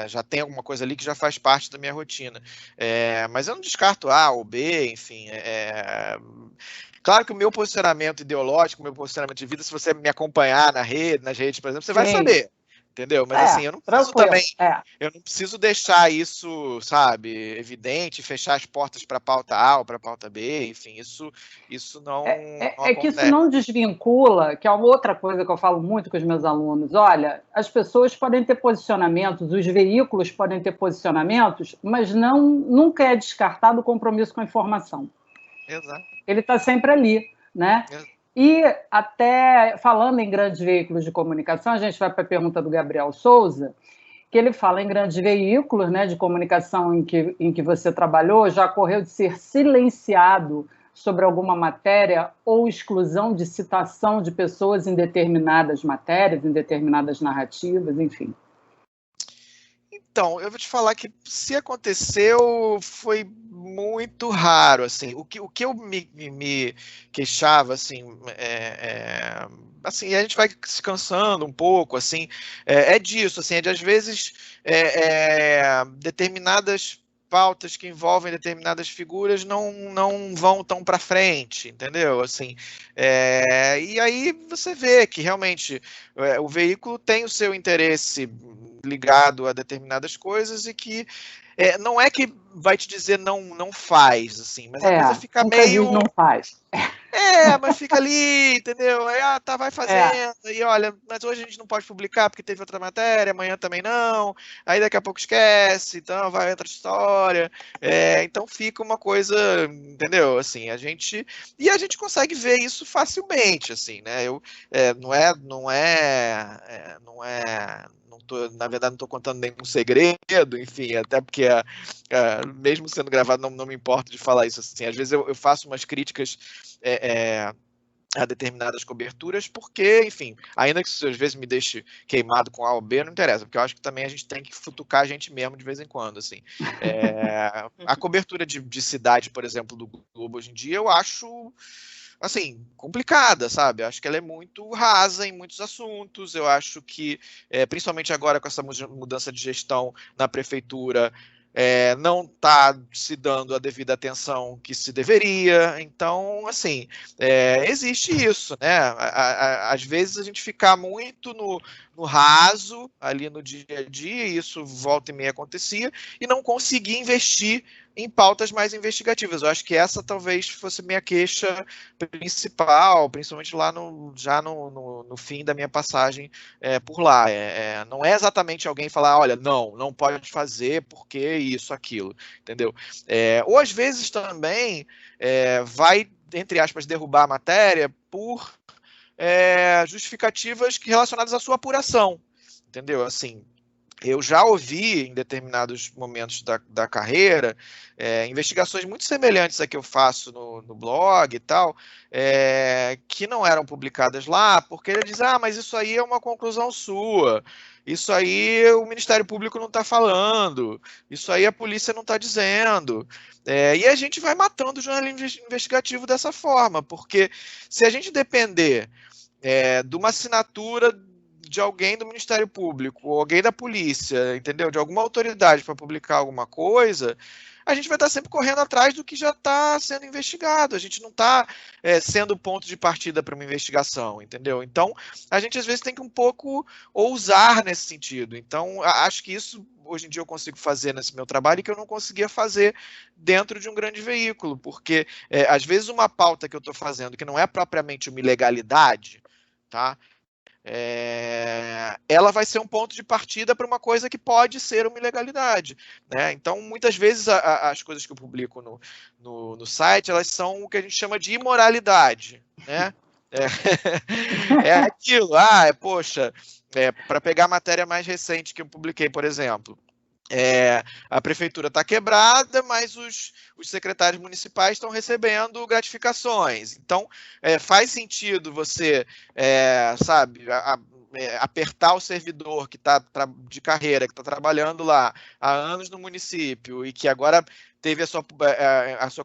já tem alguma coisa ali que já faz parte da minha rotina. Mas eu não descarto A ou B, enfim. Claro que o meu posicionamento ideológico, o meu posicionamento de vida, se você me acompanhar nas redes, por exemplo, você vai saber. Entendeu? Mas assim, eu não preciso também. Eu não preciso deixar isso, sabe, evidente, fechar as portas para a pauta A ou para a pauta B, enfim, isso não. É que isso não desvincula, que é uma outra coisa que eu falo muito com os meus alunos. Olha, as pessoas podem ter posicionamentos, os veículos podem ter posicionamentos, mas nunca é descartado o compromisso com a informação. Exato. Ele está sempre ali, né? Exato. E até falando em grandes veículos de comunicação, a gente vai para a pergunta do Gabriel Souza, que ele fala em grandes veículos, né, de comunicação em que você trabalhou, já ocorreu de ser silenciado sobre alguma matéria ou exclusão de citação de pessoas em determinadas matérias, em determinadas narrativas, enfim. Então, eu vou te falar que se aconteceu, foi muito raro, assim. O que eu me queixava, assim, assim, a gente vai se cansando um pouco, assim, é disso, assim, é de, às vezes, determinadas pautas que envolvem determinadas figuras não vão tão para frente, entendeu? Assim, e aí você vê que realmente o veículo tem o seu interesse ligado a determinadas coisas e que não é que vai te dizer não faz, assim, mas a coisa fica meio... Não faz. Mas fica ali, entendeu? Aí, vai fazendo, e olha, mas hoje a gente não pode publicar porque teve outra matéria, amanhã também não, aí daqui a pouco esquece, então vai outra história, então fica uma coisa, entendeu? Assim, a gente consegue ver isso facilmente, assim, né? Na verdade, não estou contando nenhum segredo, enfim, até porque mesmo sendo gravado, não me importa de falar isso, assim, às vezes eu faço umas críticas a determinadas coberturas, porque, enfim, ainda que isso às vezes me deixe queimado com A ou B, não interessa, porque eu acho que também a gente tem que futucar a gente mesmo de vez em quando, assim. A cobertura de cidade, por exemplo, do Globo hoje em dia, eu acho, assim, complicada, sabe? Eu acho que ela é muito rasa em muitos assuntos, eu acho que, principalmente agora com essa mudança de gestão na prefeitura, não está se dando a devida atenção que se deveria, então, assim, existe isso, né? Às vezes a gente fica muito no raso, ali no dia a dia, e isso volta e meia acontecia, e não conseguir investir em pautas mais investigativas. Eu acho que essa talvez fosse minha queixa principal, principalmente lá já no fim da minha passagem por lá. Não é exatamente alguém falar, olha, não pode fazer porque isso, aquilo, entendeu? Ou às vezes também vai, entre aspas, derrubar a matéria por justificativas relacionadas à sua apuração, entendeu? Assim, eu já ouvi em determinados momentos da carreira investigações muito semelhantes a que eu faço no blog e tal, que não eram publicadas lá, porque ele diz, mas isso aí é uma conclusão sua, isso aí o Ministério Público não está falando, isso aí a polícia não está dizendo. E a gente vai matando o jornalismo investigativo dessa forma, porque se a gente depender de uma assinatura de alguém do Ministério Público, ou alguém da polícia, entendeu? De alguma autoridade para publicar alguma coisa, a gente vai estar sempre correndo atrás do que já está sendo investigado. A gente não está sendo ponto de partida para uma investigação, entendeu? Então, a gente às vezes tem que um pouco ousar nesse sentido. Então, acho que isso hoje em dia eu consigo fazer nesse meu trabalho e que eu não conseguia fazer dentro de um grande veículo, porque às vezes uma pauta que eu estou fazendo que não é propriamente uma ilegalidade, tá? Ela vai ser um ponto de partida para uma coisa que pode ser uma ilegalidade, né? Então, muitas vezes as coisas que eu publico no site, elas são o que a gente chama de imoralidade, né? Aquilo, poxa, para pegar a matéria mais recente que eu publiquei, por exemplo, a prefeitura está quebrada, mas os secretários municipais estão recebendo gratificações. Então, faz sentido você, sabe, apertar o servidor que está de carreira, que está trabalhando lá há anos no município e que agora teve a sua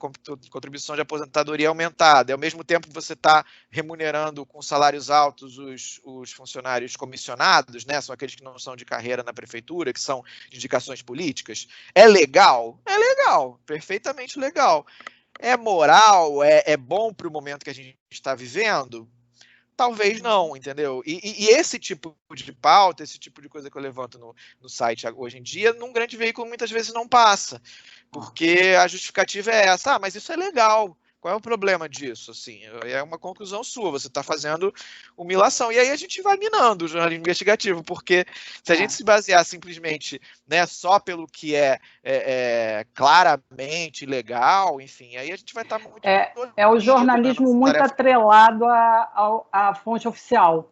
contribuição de aposentadoria aumentada, e ao mesmo tempo você está remunerando com salários altos os funcionários comissionados, né? São aqueles que não são de carreira na prefeitura, que são de indicações políticas. É legal? É legal, perfeitamente legal. É moral? É bom para o momento que a gente está vivendo? Talvez não, entendeu? E esse tipo de pauta, esse tipo de coisa que eu levanto no site hoje em dia, num grande veículo muitas vezes não passa, porque a justificativa é essa, mas isso é legal. Qual é o problema disso? Assim, é uma conclusão sua, você está fazendo humilhação. E aí a gente vai minando o jornalismo investigativo, porque se a gente se basear simplesmente, né, só pelo que é claramente legal, enfim, aí a gente vai estar muito... É o jornalismo muito atrelado à fonte oficial.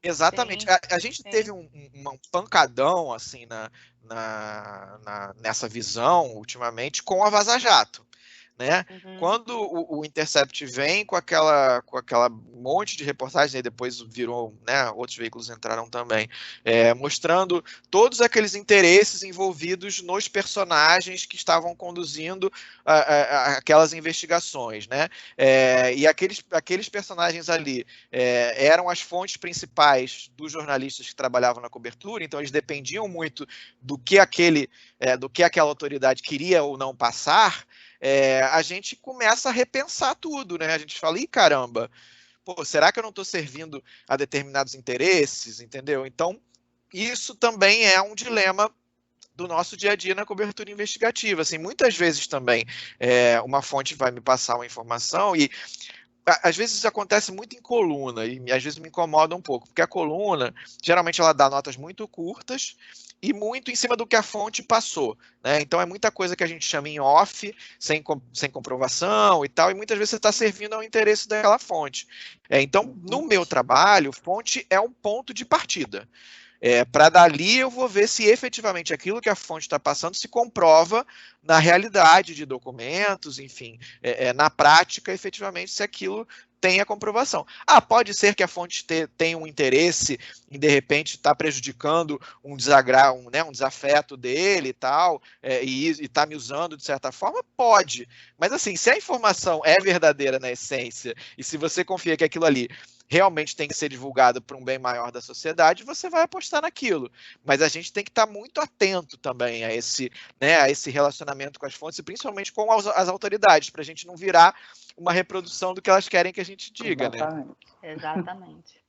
Exatamente. A gente teve um pancadão assim nessa visão ultimamente com a Vaza Jato. Né? Quando o Intercept vem com aquela monte de reportagens, e depois virou, né, outros veículos entraram também, mostrando todos aqueles interesses envolvidos nos personagens que estavam conduzindo aquelas investigações, né? E aqueles personagens ali eram as fontes principais dos jornalistas que trabalhavam na cobertura, então eles dependiam muito do que aquela autoridade queria ou não passar. A gente começa a repensar tudo, né? A gente fala, caramba, será que eu não estou servindo a determinados interesses, entendeu? Então, isso também é um dilema do nosso dia a dia na cobertura investigativa. Assim, muitas vezes também uma fonte vai me passar uma informação e às vezes isso acontece muito em coluna e às vezes me incomoda um pouco, porque a coluna, geralmente ela dá notas muito curtas e muito em cima do que a fonte passou, né? Então é muita coisa que a gente chama em off, sem comprovação e tal, e muitas vezes você está servindo ao interesse daquela fonte. Então, no meu trabalho, fonte é um ponto de partida. Para dali eu vou ver se efetivamente aquilo que a fonte está passando se comprova na realidade de documentos, enfim, na prática, efetivamente, se aquilo tem a comprovação. Pode ser que a fonte tenha um interesse em, de repente, estar prejudicando um desafeto dele e tal, e está me usando de certa forma? Pode. Mas, assim, se a informação é verdadeira na essência, e se você confia que aquilo ali realmente tem que ser divulgado para um bem maior da sociedade, você vai apostar naquilo. Mas a gente tem que estar muito atento também a esse relacionamento com as fontes, e principalmente com as autoridades, para a gente não virar uma reprodução do que elas querem que a gente diga. Exatamente. Né? Exatamente.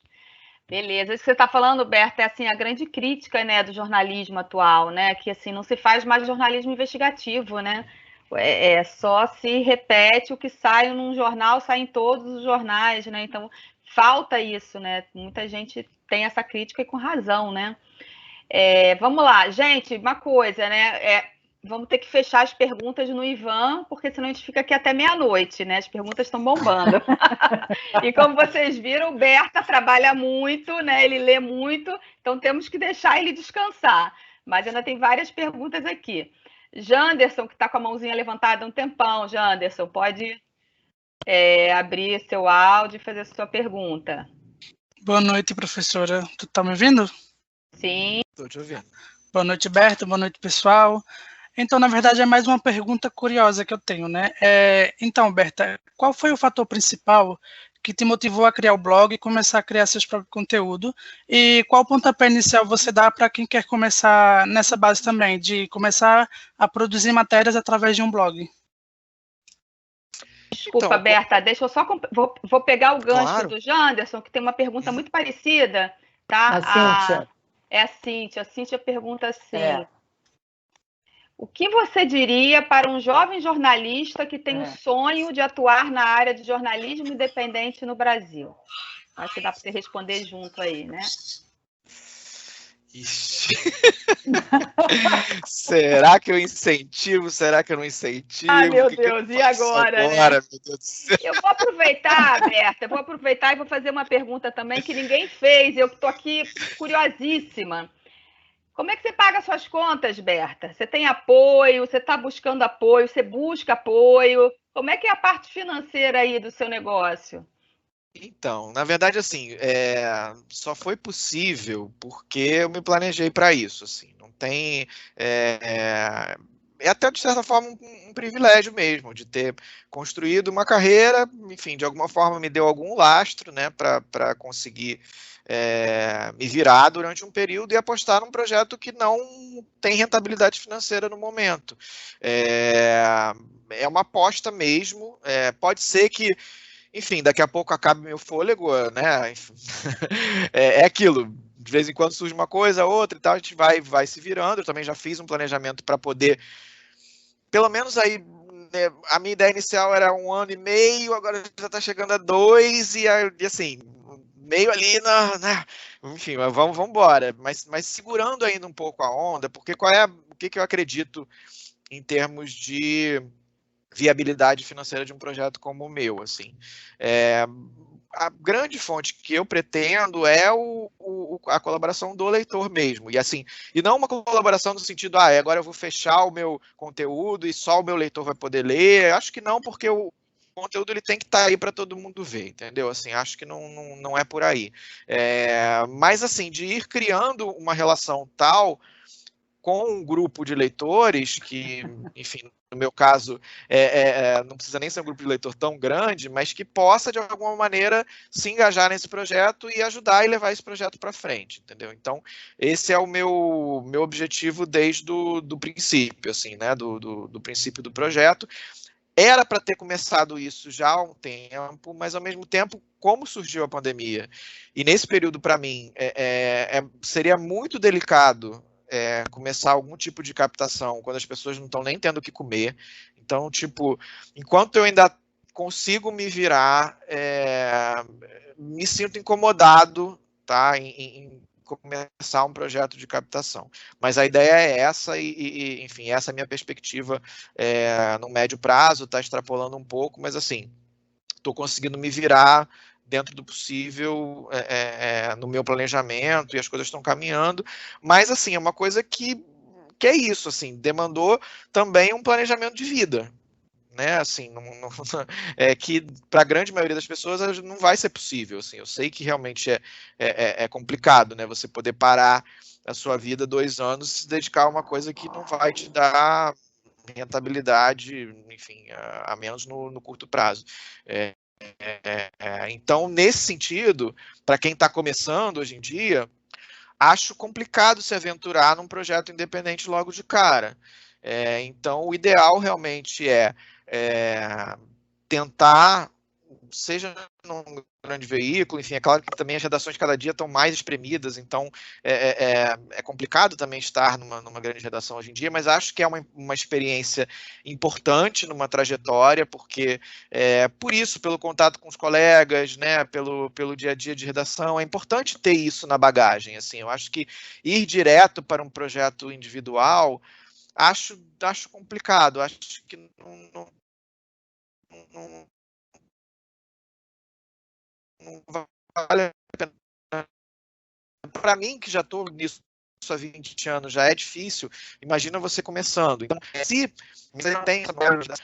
Beleza. Isso que você está falando, Berta, é assim, a grande crítica, né, do jornalismo atual, né? Que assim, não se faz mais jornalismo investigativo, né? Só se repete o que sai num jornal, sai em todos os jornais, né? Então, falta isso, né? Muita gente tem essa crítica e com razão, né? Vamos lá, gente, uma coisa, né? Vamos ter que fechar as perguntas no Ivan, porque senão a gente fica aqui até meia-noite, né? As perguntas estão bombando. E como vocês viram, o Berta trabalha muito, né? Ele lê muito, então temos que deixar ele descansar. Mas ainda tem várias perguntas aqui. Janderson, que está com a mãozinha levantada há um tempão. Janderson, pode abrir seu áudio e fazer a sua pergunta. Boa noite, professora. Tu está me ouvindo? Sim. Estou te ouvindo. Boa noite, Berta. Boa noite, pessoal. Então, na verdade, é mais uma pergunta curiosa que eu tenho, né? Então, Berta, qual foi o fator principal que te motivou a criar o blog e começar a criar seus próprios conteúdos? E qual pontapé inicial você dá para quem quer começar nessa base também, de começar a produzir matérias através de um blog? Desculpa, Então, Berta, deixa eu só. Vou pegar o gancho claro. do Janderson, que tem uma pergunta muito parecida, tá? A Cíntia. É a Cíntia. A Cíntia pergunta assim: É. o que você diria para um jovem jornalista que tem o sonho de atuar na área de jornalismo independente no Brasil? Acho que dá para você responder junto aí, né? Ixi. Será que eu incentivo? Será que eu não incentivo? Ah, meu O que que eu Deus, e faço agora, né? agora, meu Deus do céu? Eu vou aproveitar, Berta, e vou fazer uma pergunta também que ninguém fez, eu estou aqui curiosíssima. Como é que você paga suas contas, Berta? Você tem apoio? Você está buscando apoio? Você busca apoio? Como é que é a parte financeira aí do seu negócio? Então, na verdade, assim, só foi possível porque eu me planejei para isso, assim, não tem, é até de certa forma um privilégio mesmo de ter construído uma carreira, enfim, de alguma forma me deu algum lastro, né, para conseguir me virar durante um período e apostar num projeto que não tem rentabilidade financeira no momento. É uma aposta mesmo, pode ser que enfim, daqui a pouco acaba meu fôlego, né? É aquilo. De vez em quando surge uma coisa, outra e tal, a gente vai se virando. Eu também já fiz um planejamento para poder, pelo menos aí, né, a minha ideia inicial era 1 ano e meio, agora já está chegando a 2, e assim, meio ali enfim, vamos embora. Mas segurando ainda um pouco a onda, porque o que eu acredito em termos de viabilidade financeira de um projeto como o meu, assim. A grande fonte que eu pretendo é a colaboração do leitor mesmo, e assim, e não uma colaboração no sentido, agora eu vou fechar o meu conteúdo e só o meu leitor vai poder ler, acho que não, porque o conteúdo ele tem que estar aí para todo mundo ver, entendeu? Assim, acho que não é por aí. Mas assim, de ir criando uma relação tal com um grupo de leitores que, enfim, no meu caso, não precisa nem ser um grupo de leitor tão grande, mas que possa, de alguma maneira, se engajar nesse projeto e ajudar e levar esse projeto para frente, entendeu? Então, esse é o meu objetivo desde do princípio, assim, né, do princípio do projeto. Era para ter começado isso já há um tempo, mas, ao mesmo tempo, como surgiu a pandemia, e nesse período, para mim, seria muito delicado começar algum tipo de captação quando as pessoas não estão nem tendo o que comer. Então, tipo, enquanto eu ainda consigo me virar, me sinto incomodado, tá, em começar um projeto de captação. Mas a ideia é essa e enfim, essa é a minha perspectiva no médio prazo, está extrapolando um pouco, mas assim, estou conseguindo me virar dentro do possível no meu planejamento e as coisas estão caminhando, mas assim, é uma coisa que é isso, assim, demandou também um planejamento de vida, né, assim, que para a grande maioria das pessoas não vai ser possível, assim, eu sei que realmente é complicado, né, você poder parar a sua vida 2 anos e se dedicar a uma coisa que não vai te dar rentabilidade, enfim, a menos no curto prazo. Então, nesse sentido, para quem está começando hoje em dia, acho complicado se aventurar num projeto independente logo de cara. Então, o ideal realmente é tentar, seja num grande veículo, enfim, é claro que também as redações cada dia estão mais espremidas, então é complicado também estar numa grande redação hoje em dia, mas acho que é uma experiência importante numa trajetória, porque por isso, pelo contato com os colegas, né, pelo dia a dia de redação, é importante ter isso na bagagem, assim, eu acho que ir direto para um projeto individual, acho complicado, acho que não vale a pena. Para mim, que já estou nisso há 20 anos já é difícil, imagina você começando. Então, se você tem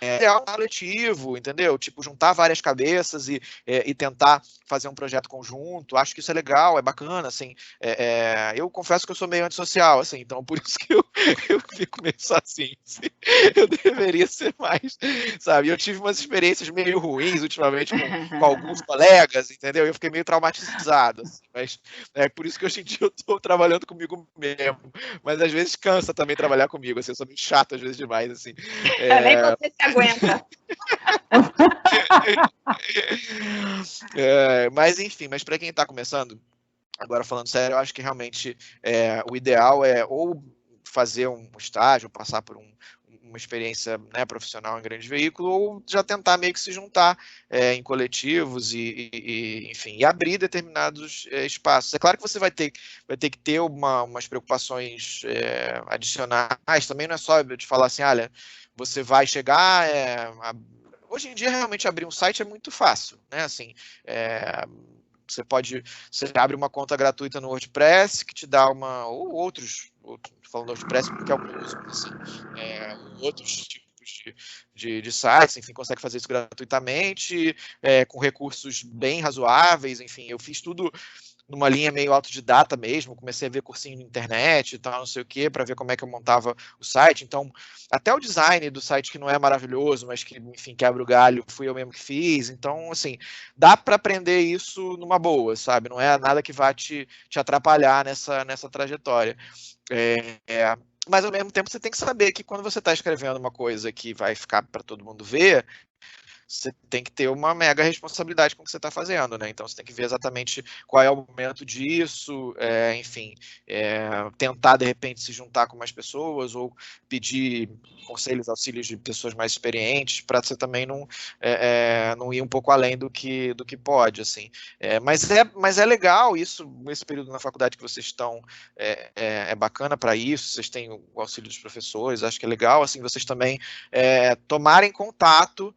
ideal coletivo, entendeu? Tipo, juntar várias cabeças e tentar fazer um projeto conjunto, acho que isso é legal, é bacana, assim. Eu confesso que eu sou meio antissocial, assim, então por isso que eu fico meio sozinho, assim. Eu deveria ser mais, sabe? Eu tive umas experiências meio ruins ultimamente com alguns colegas, entendeu? Eu fiquei meio traumatizado, assim, mas é por isso que hoje em dia eu tô trabalhando comigo mesmo, mas às vezes cansa também trabalhar comigo, assim, eu sou meio chato às vezes demais, assim. Nem você se aguenta. Mas enfim, mas para quem está começando, agora falando sério, eu acho que realmente o ideal é ou fazer um estágio, passar por uma experiência, né, profissional em grande veículo, ou já tentar meio que se juntar em coletivos enfim, e abrir determinados espaços. É claro que você vai ter que ter umas preocupações adicionais, também não é só de falar assim, olha, você vai chegar... Hoje em dia, realmente, abrir um site é muito fácil, né? Assim, você abre uma conta gratuita no WordPress que te dá ou outros, falando do WordPress porque é o que eu uso, assim, outros tipos de sites, enfim, consegue fazer isso gratuitamente, com recursos bem razoáveis, enfim, eu fiz tudo numa linha meio autodidata mesmo, comecei a ver cursinho na internet e tal, não sei o que, para ver como é que eu montava o site. Então, até o design do site, que não é maravilhoso, mas que, enfim, quebra o galho, fui eu mesmo que fiz. Então, assim, dá para aprender isso numa boa, sabe? Não é nada que vá te atrapalhar nessa trajetória. Mas, ao mesmo tempo, você tem que saber que quando você está escrevendo uma coisa que vai ficar para todo mundo ver, você tem que ter uma mega responsabilidade com o que você está fazendo, né? Então você tem que ver exatamente qual é o momento disso, enfim, tentar de repente se juntar com mais pessoas ou pedir conselhos, auxílios de pessoas mais experientes para você também não ir um pouco além do que pode, assim. Mas é legal isso, esse período na faculdade que vocês estão, é bacana para isso, vocês têm o auxílio dos professores, acho que é legal, assim, vocês também tomarem contato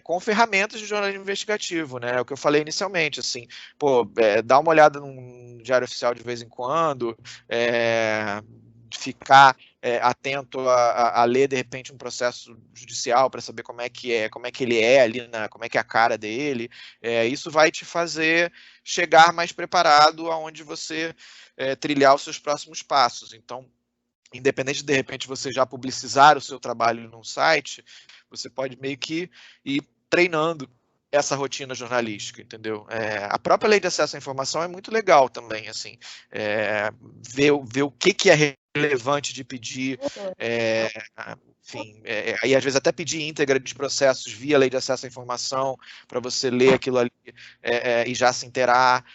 com ferramentas de jornalismo investigativo, né? É o que eu falei inicialmente, assim, dá uma olhada num diário oficial de vez em quando, ficar atento a ler de repente um processo judicial para saber como é que ele é ali, como é que é a cara dele. Isso vai te fazer chegar mais preparado aonde você trilhar os seus próximos passos. Então, independente de repente você já publicizar o seu trabalho num site, você pode meio que ir treinando essa rotina jornalística, entendeu? A própria lei de acesso à informação é muito legal também, assim, ver o que é relevante de pedir, enfim, aí às vezes até pedir íntegra de processos via lei de acesso à informação para você ler aquilo ali e já se inteirar.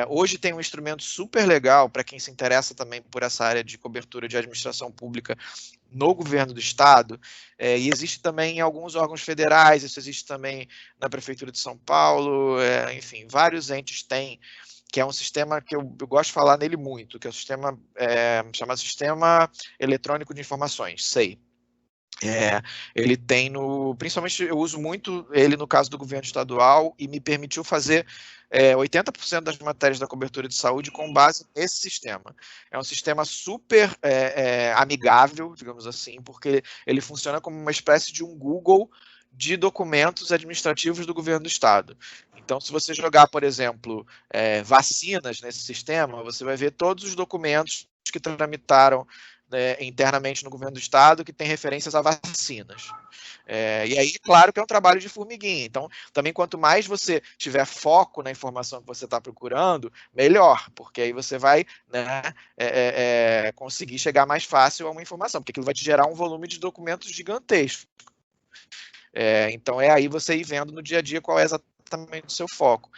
Hoje tem um instrumento super legal para quem se interessa também por essa área de cobertura de administração pública no governo do estado, e existe também em alguns órgãos federais, isso existe também na Prefeitura de São Paulo, enfim, vários entes têm, que é um sistema que eu gosto de falar nele muito, que é o sistema chamado Sistema Eletrônico de Informações, SEI. Ele tem principalmente eu uso muito ele no caso do governo estadual e me permitiu fazer 80% das matérias da cobertura de saúde com base nesse sistema. É um sistema super amigável, digamos assim, porque ele funciona como uma espécie de um Google de documentos administrativos do governo do estado. Então, se você jogar, por exemplo, vacinas nesse sistema, você vai ver todos os documentos que tramitaram internamente no governo do estado que tem referências a vacinas. E aí, claro que é um trabalho de formiguinha. Então, também quanto mais você tiver foco na informação que você está procurando, melhor, porque aí você vai, né, conseguir chegar mais fácil a uma informação, porque aquilo vai te gerar um volume de documentos gigantesco. Então, aí você ir vendo no dia a dia qual é exatamente o seu foco.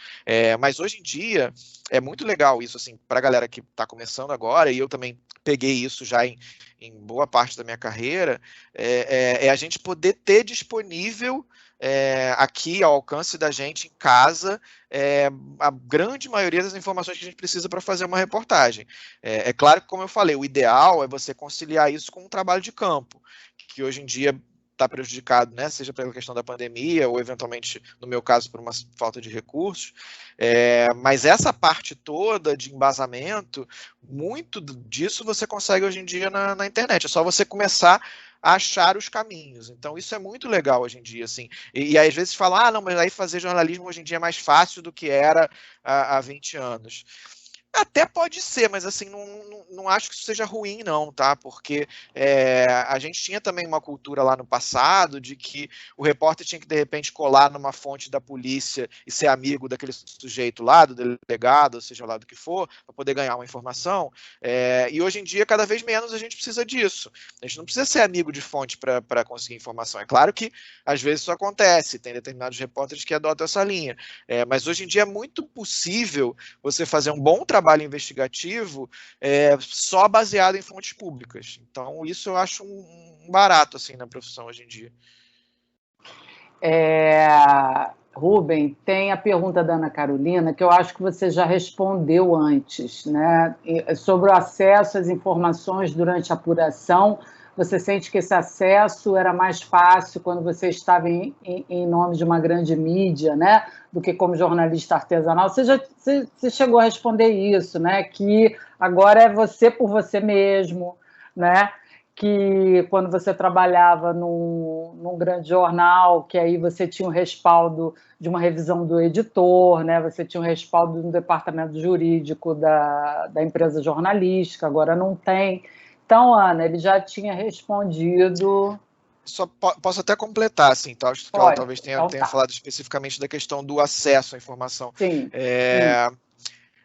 Mas hoje em dia, é muito legal isso, assim, para a galera que está começando agora, e eu também peguei isso já em boa parte da minha carreira, a gente poder ter disponível aqui ao alcance da gente em casa a grande maioria das informações que a gente precisa para fazer uma reportagem. É claro que, como eu falei, o ideal é você conciliar isso com um trabalho de campo, que hoje em dia está prejudicado, né, seja pela questão da pandemia ou, eventualmente, no meu caso, por uma falta de recursos. Mas essa parte toda de embasamento, muito disso você consegue hoje em dia na internet. É só você começar a achar os caminhos. Então, isso é muito legal hoje em dia, assim. E às vezes fala, não, mas aí fazer jornalismo hoje em dia é mais fácil do que era há 20 anos. Até pode ser, mas assim, não acho que isso seja ruim, não, tá? Porque a gente tinha também uma cultura lá no passado de que o repórter tinha que, de repente, colar numa fonte da polícia e ser amigo daquele sujeito lá, do delegado, ou seja lá do que for, para poder ganhar uma informação. E hoje em dia, cada vez menos a gente precisa disso. A gente não precisa ser amigo de fonte para conseguir informação. É claro que, às vezes, isso acontece, tem determinados repórteres que adotam essa linha. Mas hoje em dia é muito possível você fazer um bom trabalho investigativo só baseado em fontes públicas. Então, isso eu acho um barato assim na profissão hoje em dia. Rubem, tem a pergunta da Ana Carolina, que eu acho que você já respondeu antes, né? Sobre o acesso às informações durante a apuração. Você sente que esse acesso era mais fácil quando você estava em nome de uma grande mídia, né, do que como jornalista artesanal? Você chegou a responder isso, né, que agora é você por você mesmo, né, que quando você trabalhava num grande jornal, que aí você tinha o respaldo de uma revisão do editor, né, você tinha o respaldo do departamento jurídico da empresa jornalística, agora não tem. Então, Ana, ele já tinha respondido. Só posso até completar, assim, tá? Acho que ela talvez tenha falado especificamente da questão do acesso à informação. Sim.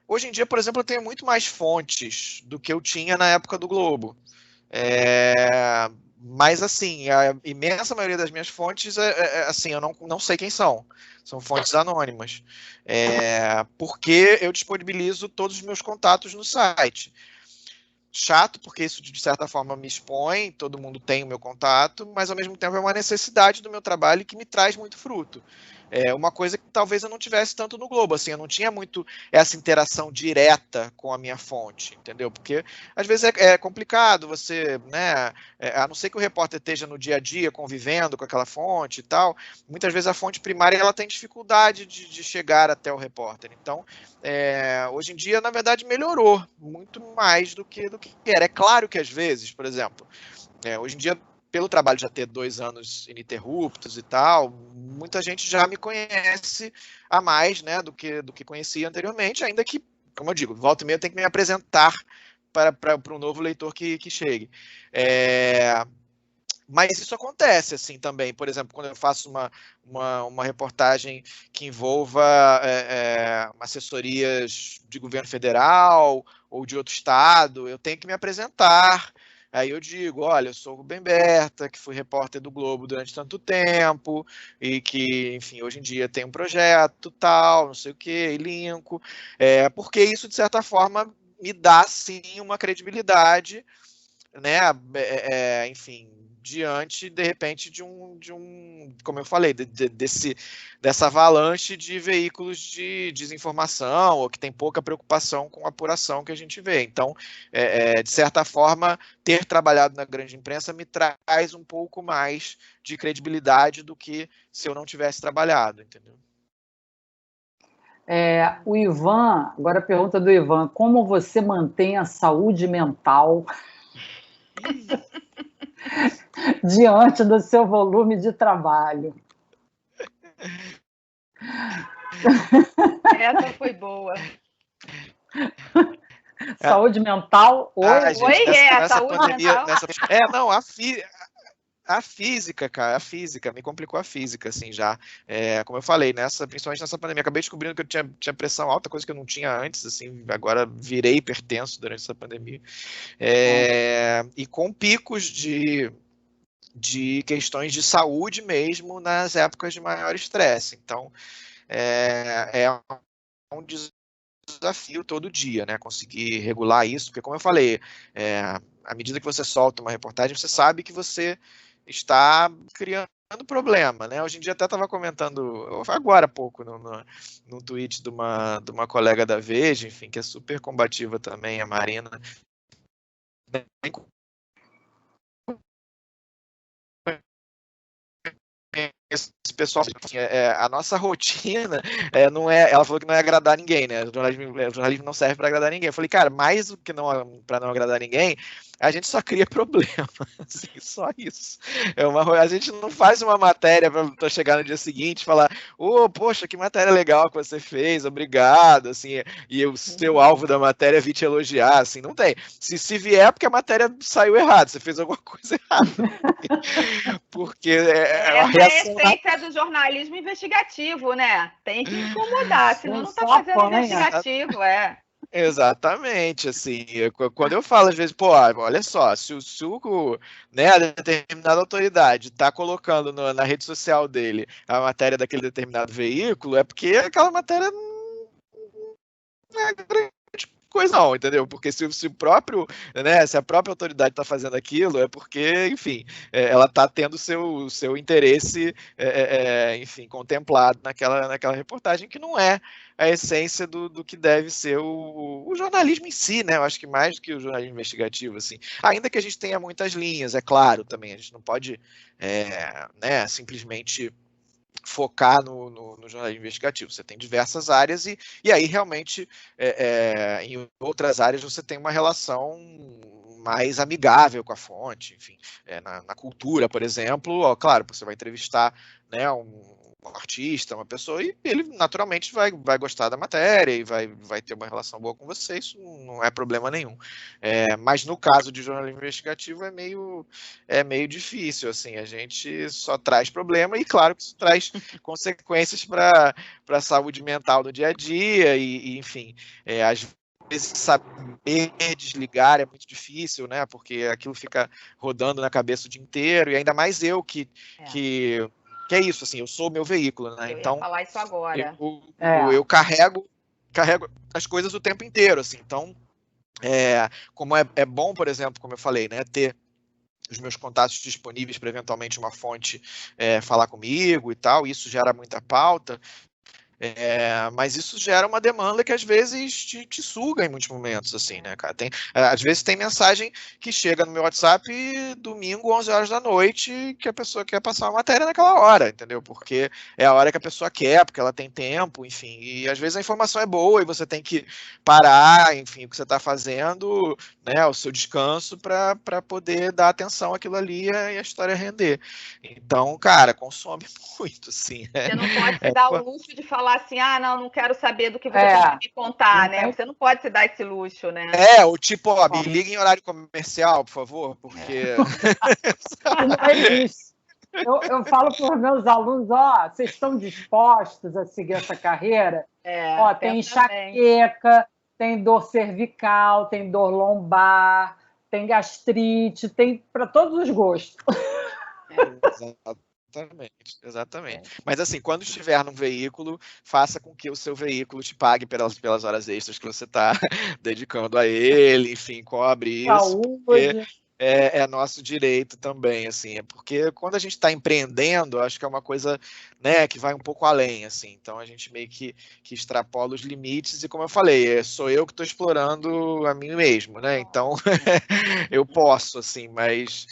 Hoje em dia, por exemplo, eu tenho muito mais fontes do que eu tinha na época do Globo. Mas, assim, a imensa maioria das minhas fontes, assim, eu não sei quem são. São fontes anônimas. Porque eu disponibilizo todos os meus contatos no site. Chato, porque isso de certa forma me expõe, todo mundo tem o meu contato, mas ao mesmo tempo é uma necessidade do meu trabalho que me traz muito fruto. É uma coisa que talvez eu não tivesse tanto no Globo, assim, eu não tinha muito essa interação direta com a minha fonte, entendeu? Porque às vezes é complicado você, né, a não ser que o repórter esteja no dia a dia convivendo com aquela fonte e tal, muitas vezes a fonte primária ela tem dificuldade de chegar até o repórter. Então, hoje em dia, na verdade, melhorou muito mais do que era. É claro que às vezes, por exemplo, hoje em dia, pelo trabalho já ter 2 anos ininterruptos e tal, muita gente já me conhece a mais, né, do que conhecia anteriormente, ainda que, como eu digo, volta e meia eu tenho que me apresentar para um novo leitor que chegue. Mas isso acontece, assim, também. Por exemplo, quando eu faço uma reportagem que envolva assessorias de governo federal ou de outro estado, eu tenho que me apresentar. Aí eu digo, olha, eu sou o Rubem Berta, que fui repórter do Globo durante tanto tempo, e que, enfim, hoje em dia tem um projeto, tal, não sei o quê, e linko. Porque isso, de certa forma, me dá, sim, uma credibilidade, né, enfim, diante, de repente, de um como eu falei, dessa avalanche de veículos de desinformação, ou que tem pouca preocupação com a apuração que a gente vê. Então, de certa forma, ter trabalhado na grande imprensa me traz um pouco mais de credibilidade do que se eu não tivesse trabalhado, entendeu? O Ivan, agora a pergunta do Ivan, como você mantém a saúde mental diante do seu volume de trabalho? Essa foi boa. Saúde mental? Oi? Gente, saúde pandemia, mental. A física, cara, me complicou a física, assim, já. Como eu falei, principalmente nessa pandemia, acabei descobrindo que eu tinha pressão alta, coisa que eu não tinha antes, assim, agora virei hipertenso durante essa pandemia. E com picos de questões de saúde mesmo nas épocas de maior estresse. Então, é um desafio todo dia, né? Conseguir regular isso, porque, como eu falei, à medida que você solta uma reportagem, você sabe que você está criando problema, né? Hoje em dia até estava comentando, agora há pouco, no tweet de uma colega da Veja, enfim, que é super combativa também, a Marina, esse pessoal, assim, a nossa rotina não é. Ela falou que não é agradar ninguém, né? O jornalismo não serve para agradar ninguém. Eu falei, cara, mais do que não para não agradar ninguém, a gente só cria problema, assim, só isso. A gente não faz uma matéria para chegar no dia seguinte e falar, poxa, que matéria legal que você fez, obrigado, assim, e o seu alvo da matéria vir te elogiar, assim, não tem. Se vier, porque a matéria saiu errada, você fez alguma coisa errada. Porque essa é a essência do jornalismo investigativo, né? Tem que incomodar, senão não está fazendo investigativo, Exatamente, assim, quando eu falo às vezes, olha só, se né, a determinada autoridade está colocando na rede social dele a matéria daquele determinado veículo, é porque aquela matéria não é grande coisa não, entendeu? Porque se o próprio, né, se a própria autoridade está fazendo aquilo, é porque, enfim, ela está tendo seu interesse, enfim, contemplado naquela reportagem, que não é a essência do que deve ser o jornalismo em si, né? Eu acho que mais do que o jornalismo investigativo, assim. Ainda que a gente tenha muitas linhas, é claro, também, a gente não pode, né, simplesmente focar no jornalismo investigativo. Você tem diversas áreas e aí realmente em outras áreas você tem uma relação mais amigável com a fonte, enfim, na cultura, por exemplo, claro, você vai entrevistar, né, um artista, uma pessoa, e ele naturalmente vai gostar da matéria e vai ter uma relação boa com você, isso não é problema nenhum. Mas no caso de jornalismo investigativo é meio difícil, assim, a gente só traz problema e claro que isso traz consequências para a saúde mental do dia a dia e enfim, às vezes saber desligar é muito difícil, né, porque aquilo fica rodando na cabeça o dia inteiro, e ainda mais eu que é isso, assim, eu sou o meu veículo, né? Então, eu ia falar isso agora. Eu carrego as coisas o tempo inteiro, assim. Então, como é bom, por exemplo, como eu falei, né, ter os meus contatos disponíveis para eventualmente uma fonte falar comigo e tal, isso gera muita pauta. Mas isso gera uma demanda que às vezes te suga em muitos momentos, assim, né, cara? Às vezes tem mensagem que chega no meu WhatsApp domingo, 11 horas da noite, que a pessoa quer passar uma matéria naquela hora, entendeu? Porque é a hora que a pessoa quer, porque ela tem tempo, enfim. E às vezes a informação é boa e você tem que parar, enfim, o que você está fazendo, né, o seu descanso para poder dar atenção àquilo ali e a história render. Então, cara, consome muito, assim. Você não pode se dar o luxo de falar assim, não quero saber do que você tem que me contar, né? Você não pode se dar esse luxo, né? O tipo, me liga em horário comercial, por favor, porque... Não é isso. Eu falo para os meus alunos, vocês estão dispostos a seguir essa carreira? Tem enxaqueca, tem dor cervical, tem dor lombar, tem gastrite, tem para todos os gostos. Exatamente. Mas assim, quando estiver num veículo, faça com que o seu veículo te pague pelas horas extras que você está dedicando a ele, enfim, cobre isso. Porque é nosso direito também, assim, porque quando a gente está empreendendo, acho que é uma coisa, né, que vai um pouco além, assim, então a gente meio que extrapola os limites e, como eu falei, sou eu que estou explorando a mim mesmo, né, então eu posso, assim, mas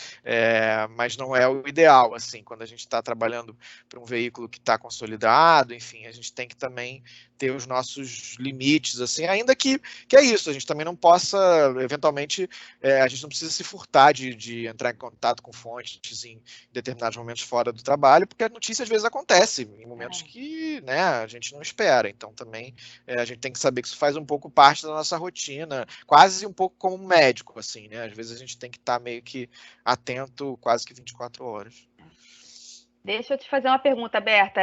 não é o ideal, assim, quando a gente está trabalhando para um veículo que está consolidado, enfim, a gente tem que também ter os nossos limites, assim, ainda que é isso, a gente também não possa, eventualmente, a gente não precisa se furtar de entrar em contato com fontes em determinados momentos fora do trabalho, porque a notícia às vezes acontece em momentos que, né, a gente não espera, então também a gente tem que saber que isso faz um pouco parte da nossa rotina, quase um pouco como um médico, assim, né, às vezes a gente tem que estar meio que atento quase que 24 horas. Deixa eu te fazer uma pergunta, Berta,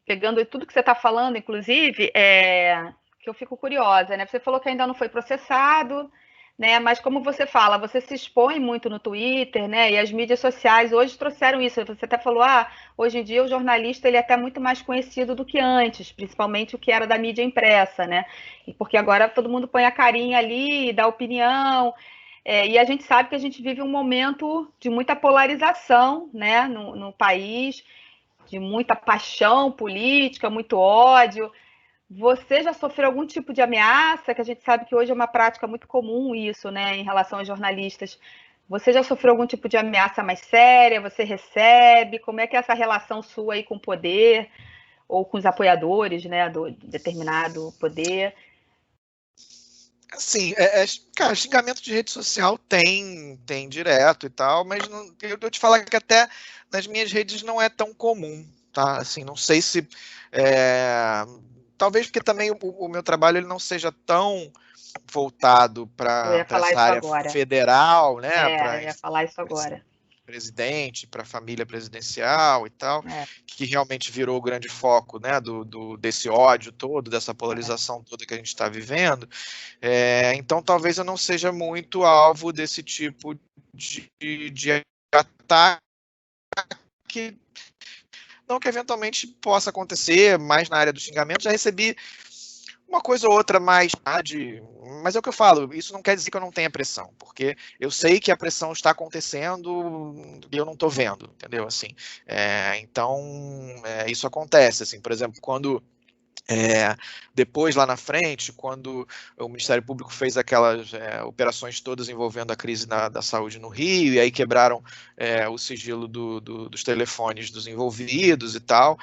pegando tudo que você está falando, inclusive, que eu fico curiosa, né? Você falou que ainda não foi processado, né? Mas como você fala, você se expõe muito no Twitter, né? E as mídias sociais hoje trouxeram isso. Você até falou, hoje em dia o jornalista ele é até muito mais conhecido do que antes, principalmente o que era da mídia impressa, né? Porque agora todo mundo põe a carinha ali, dá opinião. E a gente sabe que a gente vive um momento de muita polarização, né? No país, de muita paixão política, muito ódio. Você já sofreu algum tipo de ameaça? Que a gente sabe que hoje é uma prática muito comum isso, né, em relação aos jornalistas. Você já sofreu algum tipo de ameaça mais séria? Você recebe? Como é que é essa relação sua aí com o poder ou com os apoiadores, né, do determinado poder? Assim, cara, xingamento de rede social tem direto e tal, mas eu te falar que até nas minhas redes não é tão comum, tá? Assim, não sei se... talvez porque também o meu trabalho ele não seja tão voltado para essa área agora. federal, né? Eu ia falar isso agora. Presidente, para a família presidencial e tal, que realmente virou o grande foco, né, desse ódio todo, dessa polarização toda que a gente está vivendo. Então, talvez eu não seja muito alvo desse tipo de ataque, não que eventualmente possa acontecer, mais na área do xingamento. Já recebi uma coisa ou outra mais, mas é o que eu falo, isso não quer dizer que eu não tenha pressão, porque eu sei que a pressão está acontecendo e eu não estou vendo, entendeu? Assim, então, isso acontece, assim, por exemplo, quando depois, lá na frente, quando o Ministério Público fez aquelas operações todas envolvendo a crise da saúde no Rio, e aí quebraram o sigilo dos telefones dos envolvidos e tal,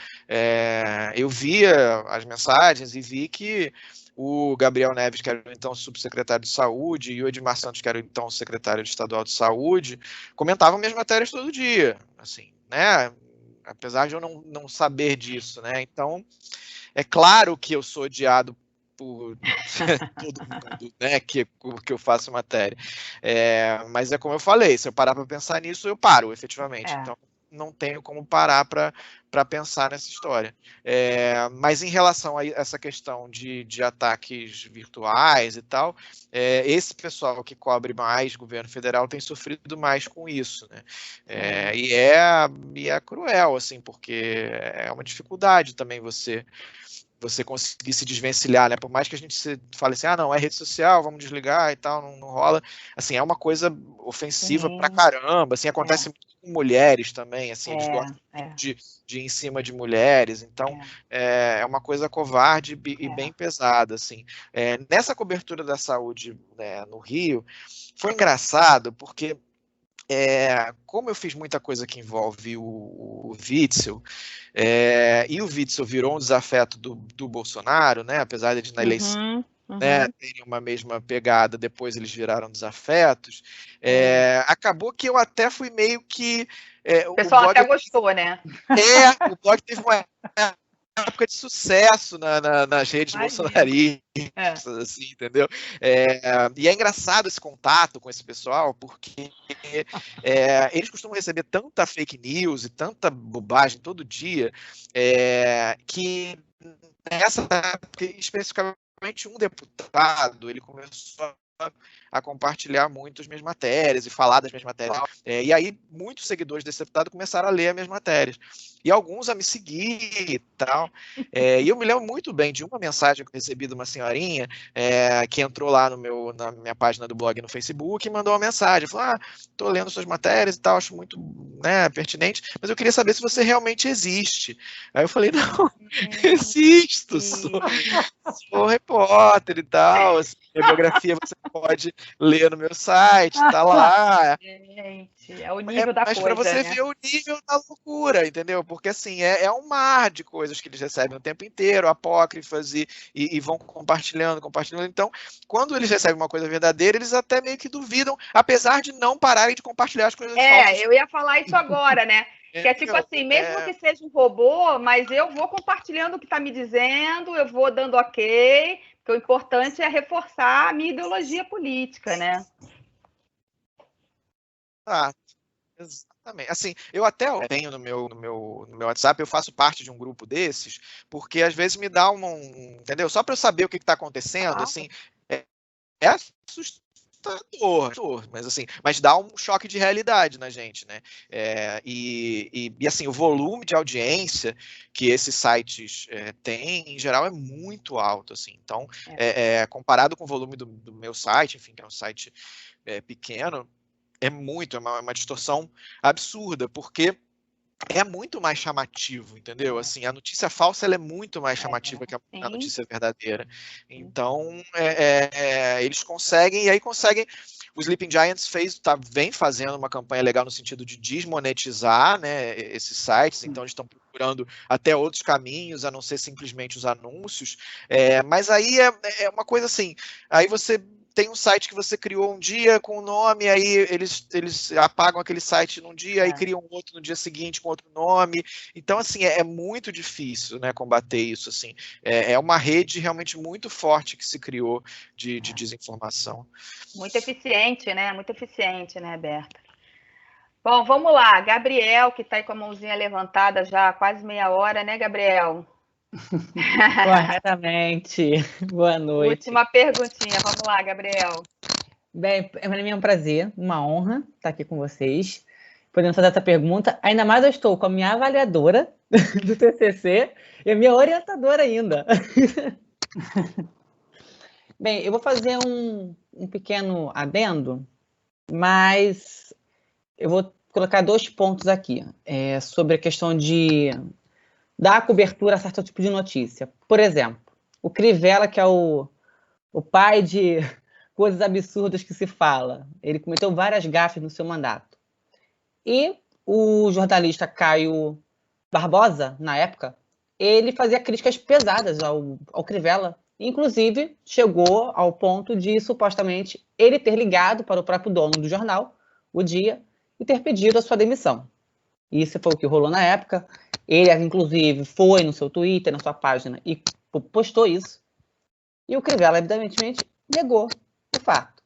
eu via as mensagens e vi que o Gabriel Neves, que era então subsecretário de Saúde, e o Edmar Santos, que era então secretário estadual de Saúde, comentavam minhas matérias todo dia, assim, né? Apesar de eu não saber disso, né? Então, é claro que eu sou odiado por todo mundo, né, que eu faço matéria. Mas é como eu falei, se eu parar para pensar nisso, eu paro, efetivamente. Então, não tenho como parar para pensar nessa história. Mas em relação a essa questão de ataques virtuais e tal, esse pessoal que cobre mais governo federal tem sofrido mais com isso, né? E é cruel, assim, porque é uma dificuldade também você conseguir se desvencilhar, né? Por mais que a gente fale assim, não, é rede social, vamos desligar e tal, não rola. Assim, é uma coisa ofensiva pra caramba, assim, acontece muito com mulheres também, assim, eles gostam de ir em cima de mulheres, então é uma coisa covarde e bem pesada, assim. Nessa cobertura da saúde, né, no Rio, foi engraçado, porque como eu fiz muita coisa que envolve o Witzel, e o Witzel virou um desafeto do Bolsonaro, né, apesar de na eleição né, terem uma mesma pegada, depois eles viraram desafetos, acabou que eu até fui meio que... o pessoal até gostou, né? O blog teve uma época de sucesso nas redes bolsonaristas, assim, entendeu? E é engraçado esse contato com esse pessoal, porque eles costumam receber tanta fake news e tanta bobagem todo dia, que nessa época, especificamente um deputado, ele começou a compartilhar muito as minhas matérias e falar das minhas matérias. E aí, muitos seguidores desse deputado começaram a ler as minhas matérias. E alguns a me seguir e tal. E eu me lembro muito bem de uma mensagem que eu recebi de uma senhorinha que entrou lá na minha página do blog no Facebook e mandou uma mensagem. Falou, tô lendo suas matérias e tal, acho muito, né, pertinente, mas eu queria saber se você realmente existe. Aí eu falei, não, existo, sou repórter e tal, assim, a biografia você pode ler no meu site, tá lá. Gente, é o nível da coisa, mas para você né? ver o nível da loucura, entendeu? Porque assim, é um mar de coisas que eles recebem o tempo inteiro, apócrifas, e vão compartilhando. Então, quando eles recebem uma coisa verdadeira, eles até meio que duvidam, apesar de não pararem de compartilhar as coisas falsas. Eu ia falar isso agora, né? Que é tipo assim, mesmo que seja um robô, mas eu vou compartilhando o que está me dizendo, eu vou dando ok, porque o importante é reforçar a minha ideologia política, né? Exatamente. Assim, eu até tenho no meu WhatsApp, eu faço parte de um grupo desses, porque às vezes me dá entendeu? Só para eu saber o que está acontecendo, assim, é assustador, mas dá um choque de realidade na gente, né? E assim, o volume de audiência que esses sites têm, em geral, é muito alto, assim. Então, comparado com o volume do meu site, enfim, que é um site pequeno, é uma distorção absurda, porque é muito mais chamativo, entendeu? Assim, a notícia falsa ela é muito mais chamativa que a notícia verdadeira. Então, eles conseguem O Sleeping Giants vem fazendo uma campanha legal no sentido de desmonetizar, né, esses sites, então eles estão procurando até outros caminhos, a não ser simplesmente os anúncios, mas aí é uma coisa assim, aí você tem um site que você criou um dia com o nome, aí eles apagam aquele site num dia, aí criam outro no dia seguinte com outro nome. Então, assim, é muito difícil, né, combater isso. Assim. É uma rede realmente muito forte que se criou de desinformação. Muito eficiente, né? Muito eficiente, né, Berta? Bom, vamos lá. Gabriel, que está aí com a mãozinha levantada já há quase meia hora, né, Gabriel? Corretamente. Boa noite. Última perguntinha. Vamos lá, Gabriel. Bem, para mim é um prazer, uma honra estar aqui com vocês, podendo fazer essa pergunta. Ainda mais eu estou com a minha avaliadora do TCC e a minha orientadora ainda. Bem, eu vou fazer um pequeno adendo, mas eu vou colocar 2 pontos aqui sobre a questão de dar cobertura a certo tipo de notícia. Por exemplo, o Crivella, que é o pai de coisas absurdas que se fala, ele cometeu várias gafes no seu mandato. E o jornalista Caio Barbosa, na época, ele fazia críticas pesadas ao Crivella, inclusive chegou ao ponto de, supostamente, ele ter ligado para o próprio dono do jornal, O Dia, e ter pedido a sua demissão. Isso foi o que rolou na época. Ele, inclusive, foi no seu Twitter, na sua página, e postou isso. E o Crivella, evidentemente, negou o fato.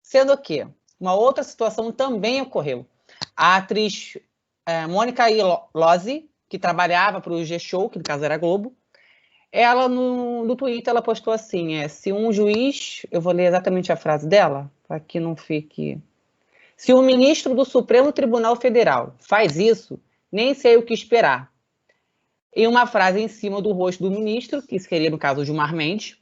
Sendo que uma outra situação também ocorreu. A atriz Mônica Lozzi, que trabalhava para o G-Show, que no caso era Globo, ela no Twitter ela postou assim, se um juiz, eu vou ler exatamente a frase dela, para que não fique... Se um ministro do Supremo Tribunal Federal faz isso, nem sei o que esperar. E uma frase em cima do rosto do ministro, que seria no caso Gilmar Mendes,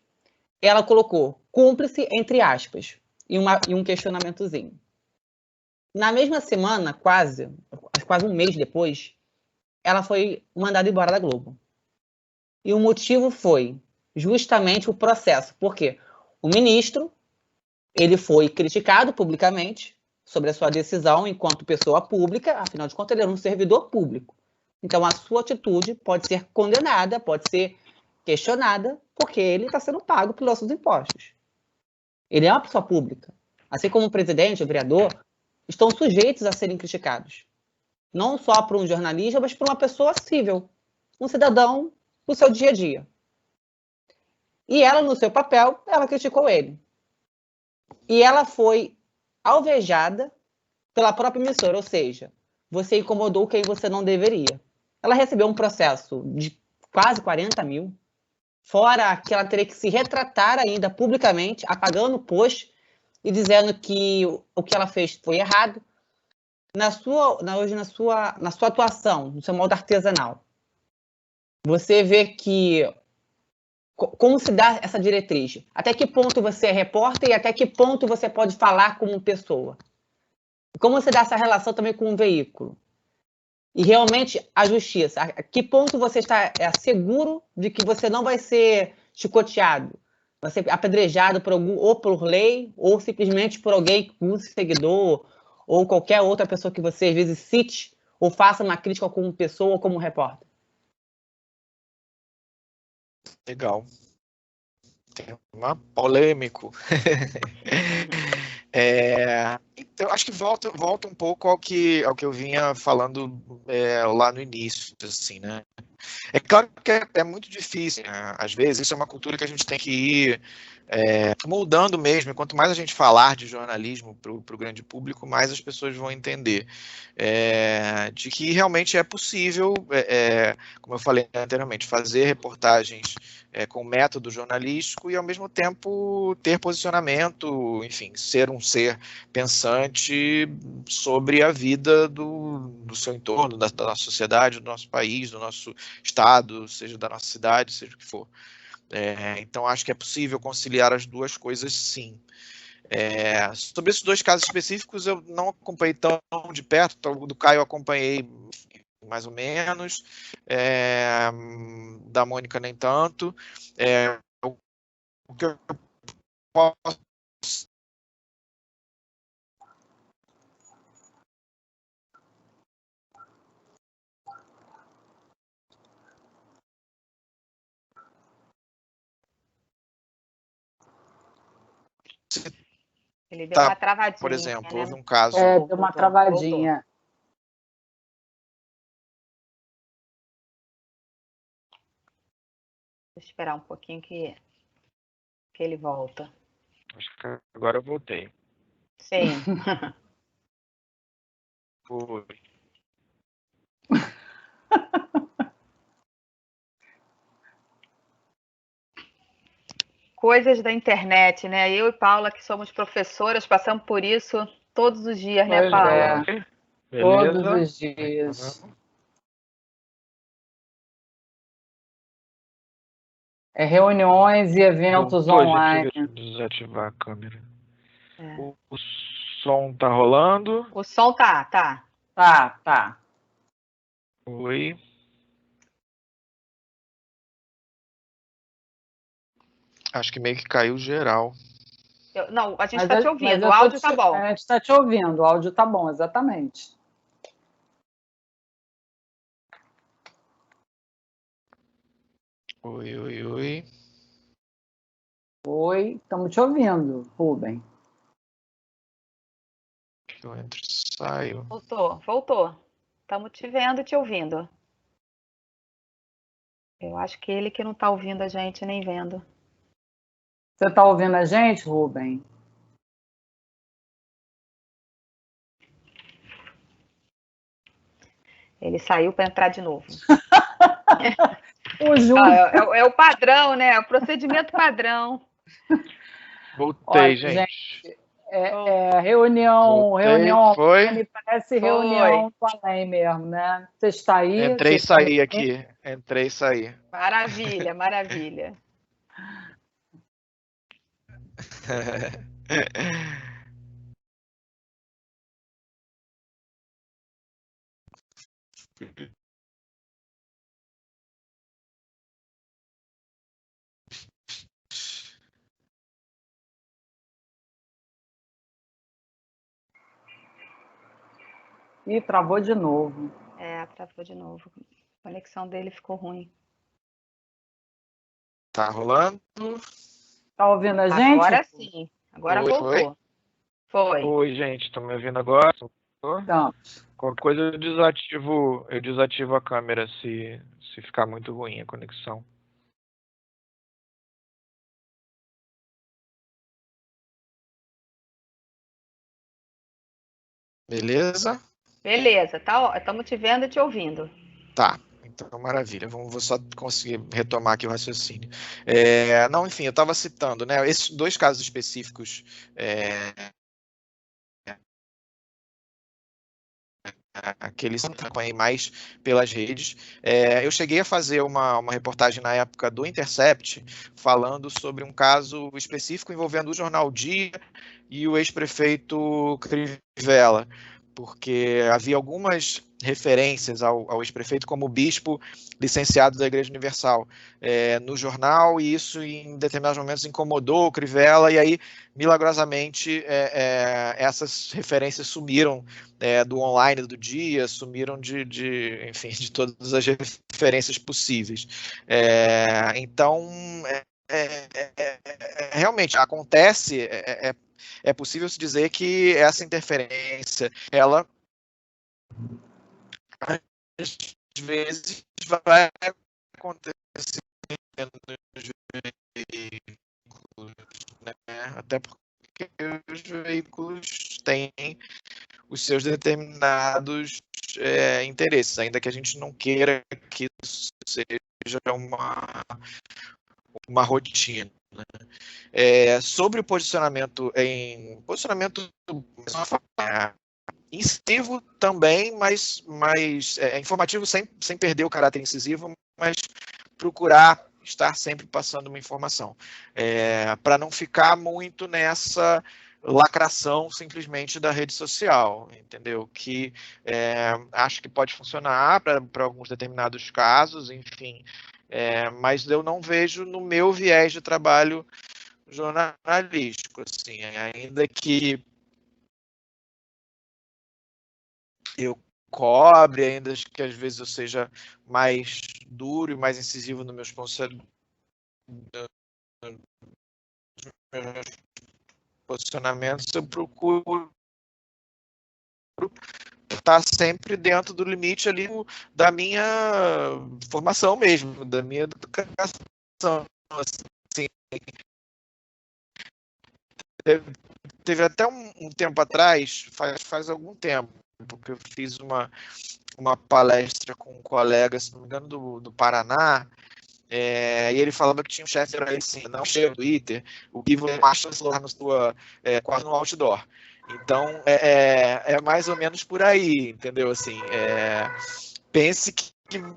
ela colocou cúmplice entre aspas e um questionamentozinho. Na mesma semana, quase um mês depois, ela foi mandada embora da Globo. E o motivo foi justamente o processo, porque o ministro ele foi criticado publicamente sobre a sua decisão enquanto pessoa pública, afinal de contas ele era um servidor público. Então a sua atitude pode ser condenada, pode ser questionada, porque ele está sendo pago pelos nossos impostos. Ele é uma pessoa pública. Assim como o presidente, o vereador, estão sujeitos a serem criticados. Não só por um jornalista, mas por uma pessoa civil, um cidadão do seu dia a dia. E ela, no seu papel, ela criticou ele. E ela foi alvejada pela própria emissora, ou seja, você incomodou quem você não deveria. Ela recebeu um processo de quase 40 mil, fora que ela teria que se retratar ainda publicamente, apagando o post e dizendo que o que ela fez foi errado, hoje na sua atuação, no seu modo artesanal. Você vê que como se dá essa diretriz? Até que ponto você é repórter e até que ponto você pode falar como pessoa? Como você dá essa relação também com o veículo? E realmente a justiça, a que ponto você está seguro de que você não vai ser chicoteado, vai ser apedrejado ou por lei, ou simplesmente por alguém que use seguidor, ou qualquer outra pessoa que você às vezes cite, ou faça uma crítica como pessoa ou como repórter? Legal. Tema polêmico. Então, acho que volta um pouco ao que eu vinha falando lá no início, assim, né? É claro que é muito difícil, né? Às vezes isso é uma cultura que a gente tem que ir moldando mesmo, e quanto mais a gente falar de jornalismo para o grande público, mais as pessoas vão entender de que realmente é possível, como eu falei anteriormente, fazer reportagens com método jornalístico e ao mesmo tempo ter posicionamento, enfim, ser um ser pensante sobre a vida do seu entorno, da nossa sociedade, do nosso país, do nosso estado, seja da nossa cidade, seja o que for. Então, acho que é possível conciliar as duas coisas, sim. Sobre esses 2 casos específicos, eu não acompanhei tão de perto. O do Caio eu acompanhei mais ou menos, da Mônica nem tanto. O que eu posso Ele deu uma travadinha. Por exemplo, né? houve um caso. Deu uma travadinha. Voltou. Deixa eu esperar um pouquinho que ele volta. Acho que agora eu voltei. Sim. Foi. Coisas da internet, né? Eu e Paula, que somos professoras, passamos por isso todos os dias, né, Pois Paula? é. Beleza? Todos os dias. Reuniões e eventos online. Deixa eu desativar a câmera. O som tá rolando. O som tá. Tá. Oi. Acho que meio que caiu geral. Não, a gente está te ouvindo, o áudio tá bom. A gente está te ouvindo, o áudio tá bom, exatamente. Oi. Oi, estamos te ouvindo, Rubem. Eu entro e saio. Voltou. Estamos te vendo e te ouvindo. Eu acho que ele que não está ouvindo a gente, nem vendo. Você está ouvindo a gente, Rubem? Ele saiu para entrar de novo. O Júlio... é o padrão, né? É o procedimento padrão. Voltei, Olha, gente. Reunião foi? online, parece reunião do além mesmo, né? Você está aí? Entrei e saí aqui. Entrei e saí. Maravilha. Ih, travou de novo. Travou de novo. A conexão dele ficou ruim. Tá rolando? Tá ouvindo a gente? Agora sim. Agora voltou. Foi. Oi, gente. Estão me ouvindo agora? Então. Qualquer coisa eu desativo a câmera se ficar muito ruim a conexão. Beleza, estamos te vendo e te ouvindo. Tá, então maravilha. Vou só conseguir retomar aqui o raciocínio. Não, enfim, eu estava citando, né, esses dois casos específicos que eles acompanham mais pelas redes. Eu cheguei a fazer uma reportagem na época do Intercept falando sobre um caso específico envolvendo o Jornal Dia e o ex-prefeito Crivella, porque havia algumas referências ao ex-prefeito como bispo licenciado da Igreja Universal no jornal, e isso em determinados momentos incomodou o Crivella, e aí, milagrosamente, essas referências sumiram do online do dia, sumiram enfim, de todas as referências possíveis. Então, realmente, acontece, é possível se dizer que essa interferência, ela às vezes vai acontecer nos veículos, né? Até porque os veículos têm os seus determinados interesses, ainda que a gente não queira que isso seja uma rotina. Né? Sobre o posicionamento incisivo também, mas informativo sem perder o caráter incisivo, mas procurar estar sempre passando uma informação, para não ficar muito nessa lacração simplesmente da rede social, entendeu? Que acho que pode funcionar para alguns determinados casos, enfim, mas eu não vejo no meu viés de trabalho jornalístico, assim, ainda que eu cobre, ainda que às vezes eu seja mais duro e mais incisivo nos meus posicionamentos, eu procuro estar sempre dentro do limite ali da minha formação mesmo, da minha educação. Assim, teve até um tempo atrás, faz algum tempo, porque eu fiz uma palestra com um colega, se não me engano, do Paraná, e ele falava que tinha um chefe para ele assim, não chega no Twitter, o que você acha no sua, quase no outdoor. Então, é mais ou menos por aí, entendeu? Assim, pense que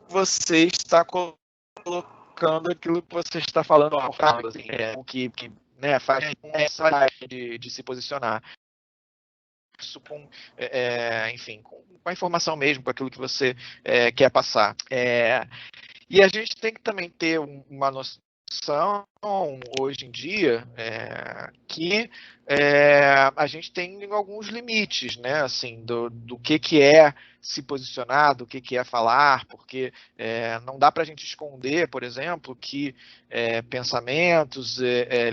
você está colocando aquilo que você está falando ao fato, assim, o que né, faz essa de se posicionar. Isso com, enfim, com a informação mesmo, com aquilo que você quer passar. E a gente tem que também ter uma noção, hoje em dia, que a gente tem alguns limites, né, assim, do que é se posicionar, do que é falar, porque não dá para a gente esconder, por exemplo, que pensamentos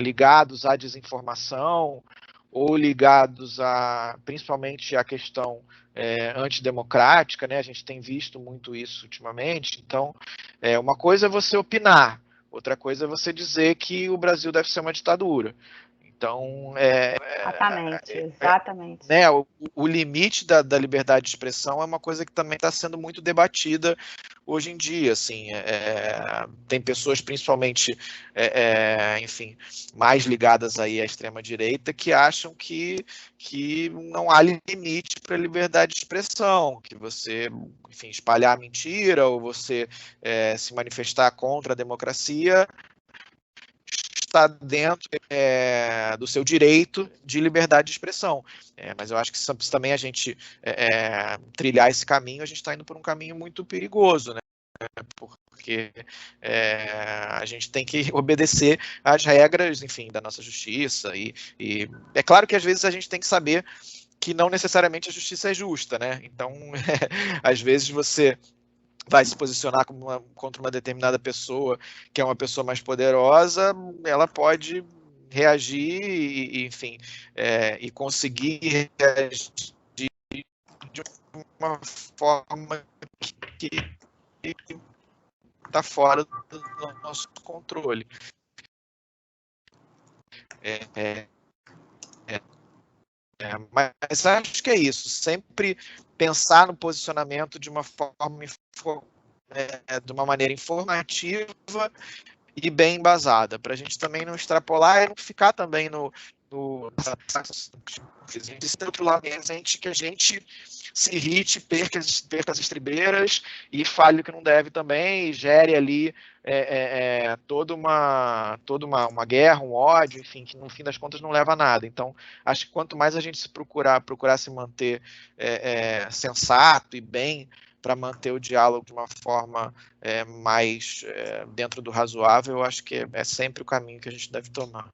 ligados à desinformação ou ligados principalmente à questão antidemocrática, né? A gente tem visto muito isso ultimamente. Então, uma coisa é você opinar, outra coisa é você dizer que o Brasil deve ser uma ditadura. Então, exatamente. Né, o limite da liberdade de expressão é uma coisa que também está sendo muito debatida hoje em dia. Assim, tem pessoas, principalmente, enfim, mais ligadas aí à extrema-direita, que acham que não há limite para a liberdade de expressão, que você, enfim, espalhar mentira ou você se manifestar contra a democracia está dentro do seu direito de liberdade de expressão. Mas eu acho que se também a gente trilhar esse caminho, a gente está indo por um caminho muito perigoso, né? Porque a gente tem que obedecer às regras, enfim, da nossa justiça. E é claro que às vezes a gente tem que saber que não necessariamente a justiça é justa, né? Então, às vezes você vai se posicionar contra uma determinada pessoa, que é uma pessoa mais poderosa, ela pode reagir e enfim, e conseguir reagir de uma forma que está fora do nosso controle. Mas acho que é isso, sempre pensar no posicionamento de uma forma, de uma maneira informativa e bem embasada, para a gente também não extrapolar e não ficar também outro lado, que a gente se irrite, perca as estribeiras e fale o que não deve também, e gere ali toda uma guerra, um ódio, enfim, que no fim das contas não leva a nada. Então, acho que quanto mais a gente se procurar se manter sensato e bem, para manter o diálogo de uma forma mais dentro do razoável, eu acho que é sempre o caminho que a gente deve tomar.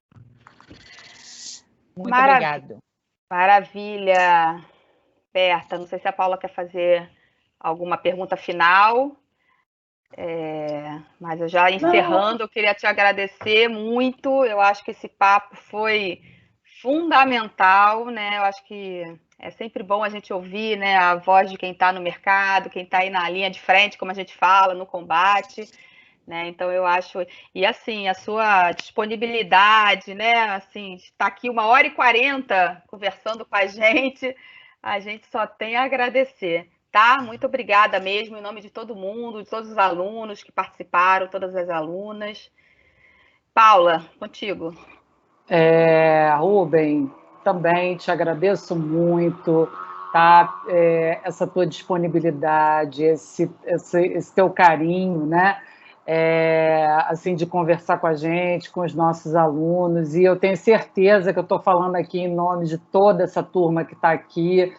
Muito obrigado. Maravilha, Berta. Não sei se a Paula quer fazer alguma pergunta final, mas eu já encerrando, eu queria te agradecer muito. Eu acho que esse papo foi fundamental, né? Eu acho que é sempre bom a gente ouvir, né, a voz de quem está no mercado, quem está aí na linha de frente, como a gente fala, no combate, né? Então eu acho, e assim, a sua disponibilidade, né, assim, está aqui 1h40 conversando com a gente só tem a agradecer, tá? Muito obrigada mesmo, em nome de todo mundo, de todos os alunos que participaram, todas as alunas. Paula, contigo. Rubem, também te agradeço muito, tá? Essa tua disponibilidade, esse teu carinho, né? Assim, de conversar com a gente, com os nossos alunos, e eu tenho certeza que eu estou falando aqui em nome de toda essa turma que está aqui,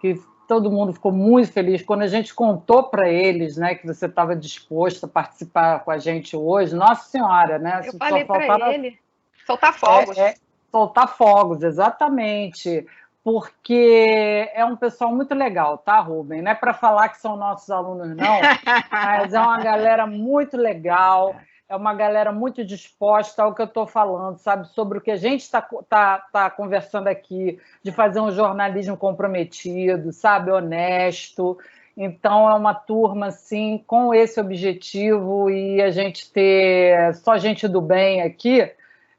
que todo mundo ficou muito feliz quando a gente contou para eles, né, que você estava disposto a participar com a gente hoje. Nossa Senhora, né? Eu falei para ele soltar fogos. Soltar fogos, exatamente. Porque é um pessoal muito legal, tá, Rubem? Não é para falar que são nossos alunos, não, mas é uma galera muito legal, é uma galera muito disposta ao que eu estou falando, sabe? Sobre o que a gente está conversando aqui, de fazer um jornalismo comprometido, sabe? Honesto. Então, é uma turma, assim, com esse objetivo e a gente ter só gente do bem aqui.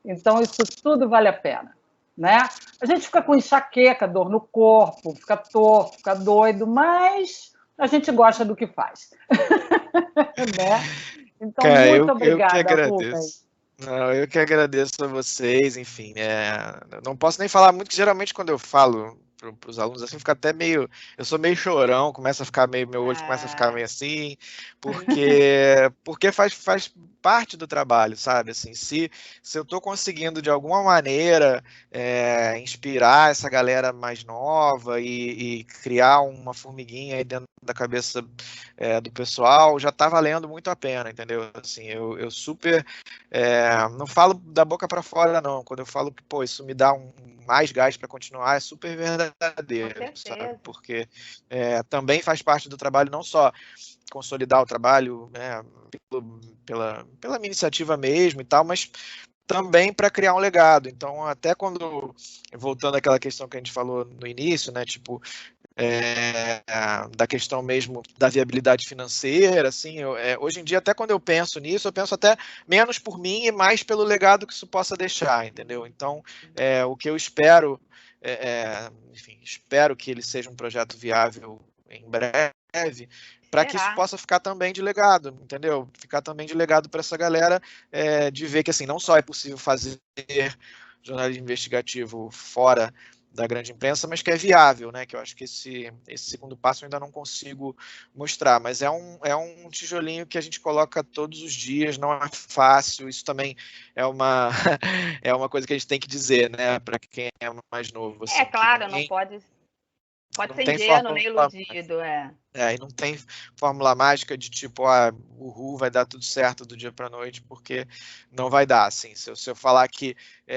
Então, isso tudo vale a pena, né? A gente fica com enxaqueca, dor no corpo, fica torto, fica doido, mas a gente gosta do que faz. Né? Então, Cara, muito eu que obrigada, Rubens. agradeço. Não, eu que agradeço a vocês, enfim, não posso nem falar muito, que geralmente quando eu falo para os alunos assim, fica até meio, eu sou meio chorão, começa a ficar meio, meu olho começa a ficar meio assim, porque faz parte do trabalho, sabe? Assim, se eu estou conseguindo de alguma maneira inspirar essa galera mais nova e criar uma formiguinha aí dentro da cabeça do pessoal, já está valendo muito a pena, entendeu? Assim, eu super não falo da boca para fora, não. Quando eu falo que, pô, isso me dá mais gás para continuar, é super verdadeiro, sabe? Porque também faz parte do trabalho, não só consolidar o trabalho, né, pela minha iniciativa mesmo e tal, mas também para criar um legado. Então, até quando, voltando àquela questão que a gente falou no início, né, tipo, da questão mesmo da viabilidade financeira, assim, hoje em dia, até quando eu penso nisso, eu penso até menos por mim e mais pelo legado que isso possa deixar, entendeu? Então, o que eu espero, enfim, espero que ele seja um projeto viável em breve, para que isso possa ficar também de legado, entendeu? Ficar também de legado para essa galera, de ver que, assim, não só é possível fazer jornalismo investigativo fora da grande imprensa, mas que é viável, né? Que eu acho que esse segundo passo eu ainda não consigo mostrar, mas é um tijolinho que a gente coloca todos os dias, não é fácil, isso também é uma coisa que a gente tem que dizer, né? Para quem é mais novo. Assim, claro, não pode ser ingênuo nem iludido, e não tem fórmula mágica de tipo, o vai dar tudo certo do dia para noite, porque não vai dar, assim. Se eu falar que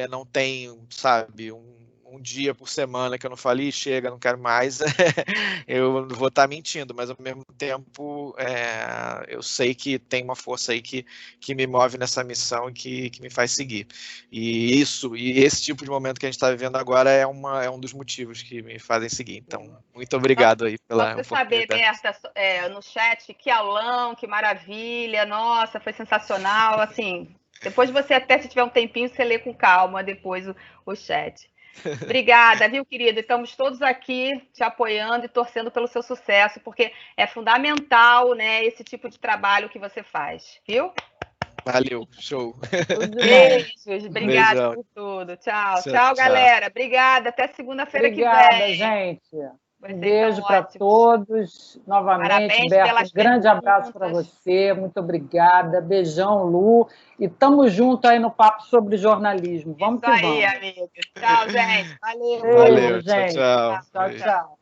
não tem, sabe, um dia por semana que eu não falei, chega, não quero mais, eu vou estar mentindo, mas ao mesmo tempo eu sei que tem uma força aí que me move nessa missão e que me faz seguir. E esse tipo de momento que a gente está vivendo agora é um dos motivos que me fazem seguir. Então, muito obrigado aí pela oportunidade. Só para saber, Berta, no chat, que aulão, que maravilha, nossa, foi sensacional, assim, depois você até, se tiver um tempinho, você lê com calma depois o chat. Obrigada, viu, querido? Estamos todos aqui te apoiando e torcendo pelo seu sucesso, porque é fundamental, né, esse tipo de trabalho que você faz, viu? Valeu, show. Beijos, obrigada por tudo. Tchau, galera. Obrigada, até segunda-feira que vem. Obrigada, gente. Um beijo para todos. Novamente, parabéns, Berta, um grande abraço para você. Muito obrigada. Beijão, Lu. E estamos juntos aí no Papo sobre Jornalismo. Vamos que vamos. Isso aí, amiga. Tchau, gente. Valeu, gente. Tchau. Tchau.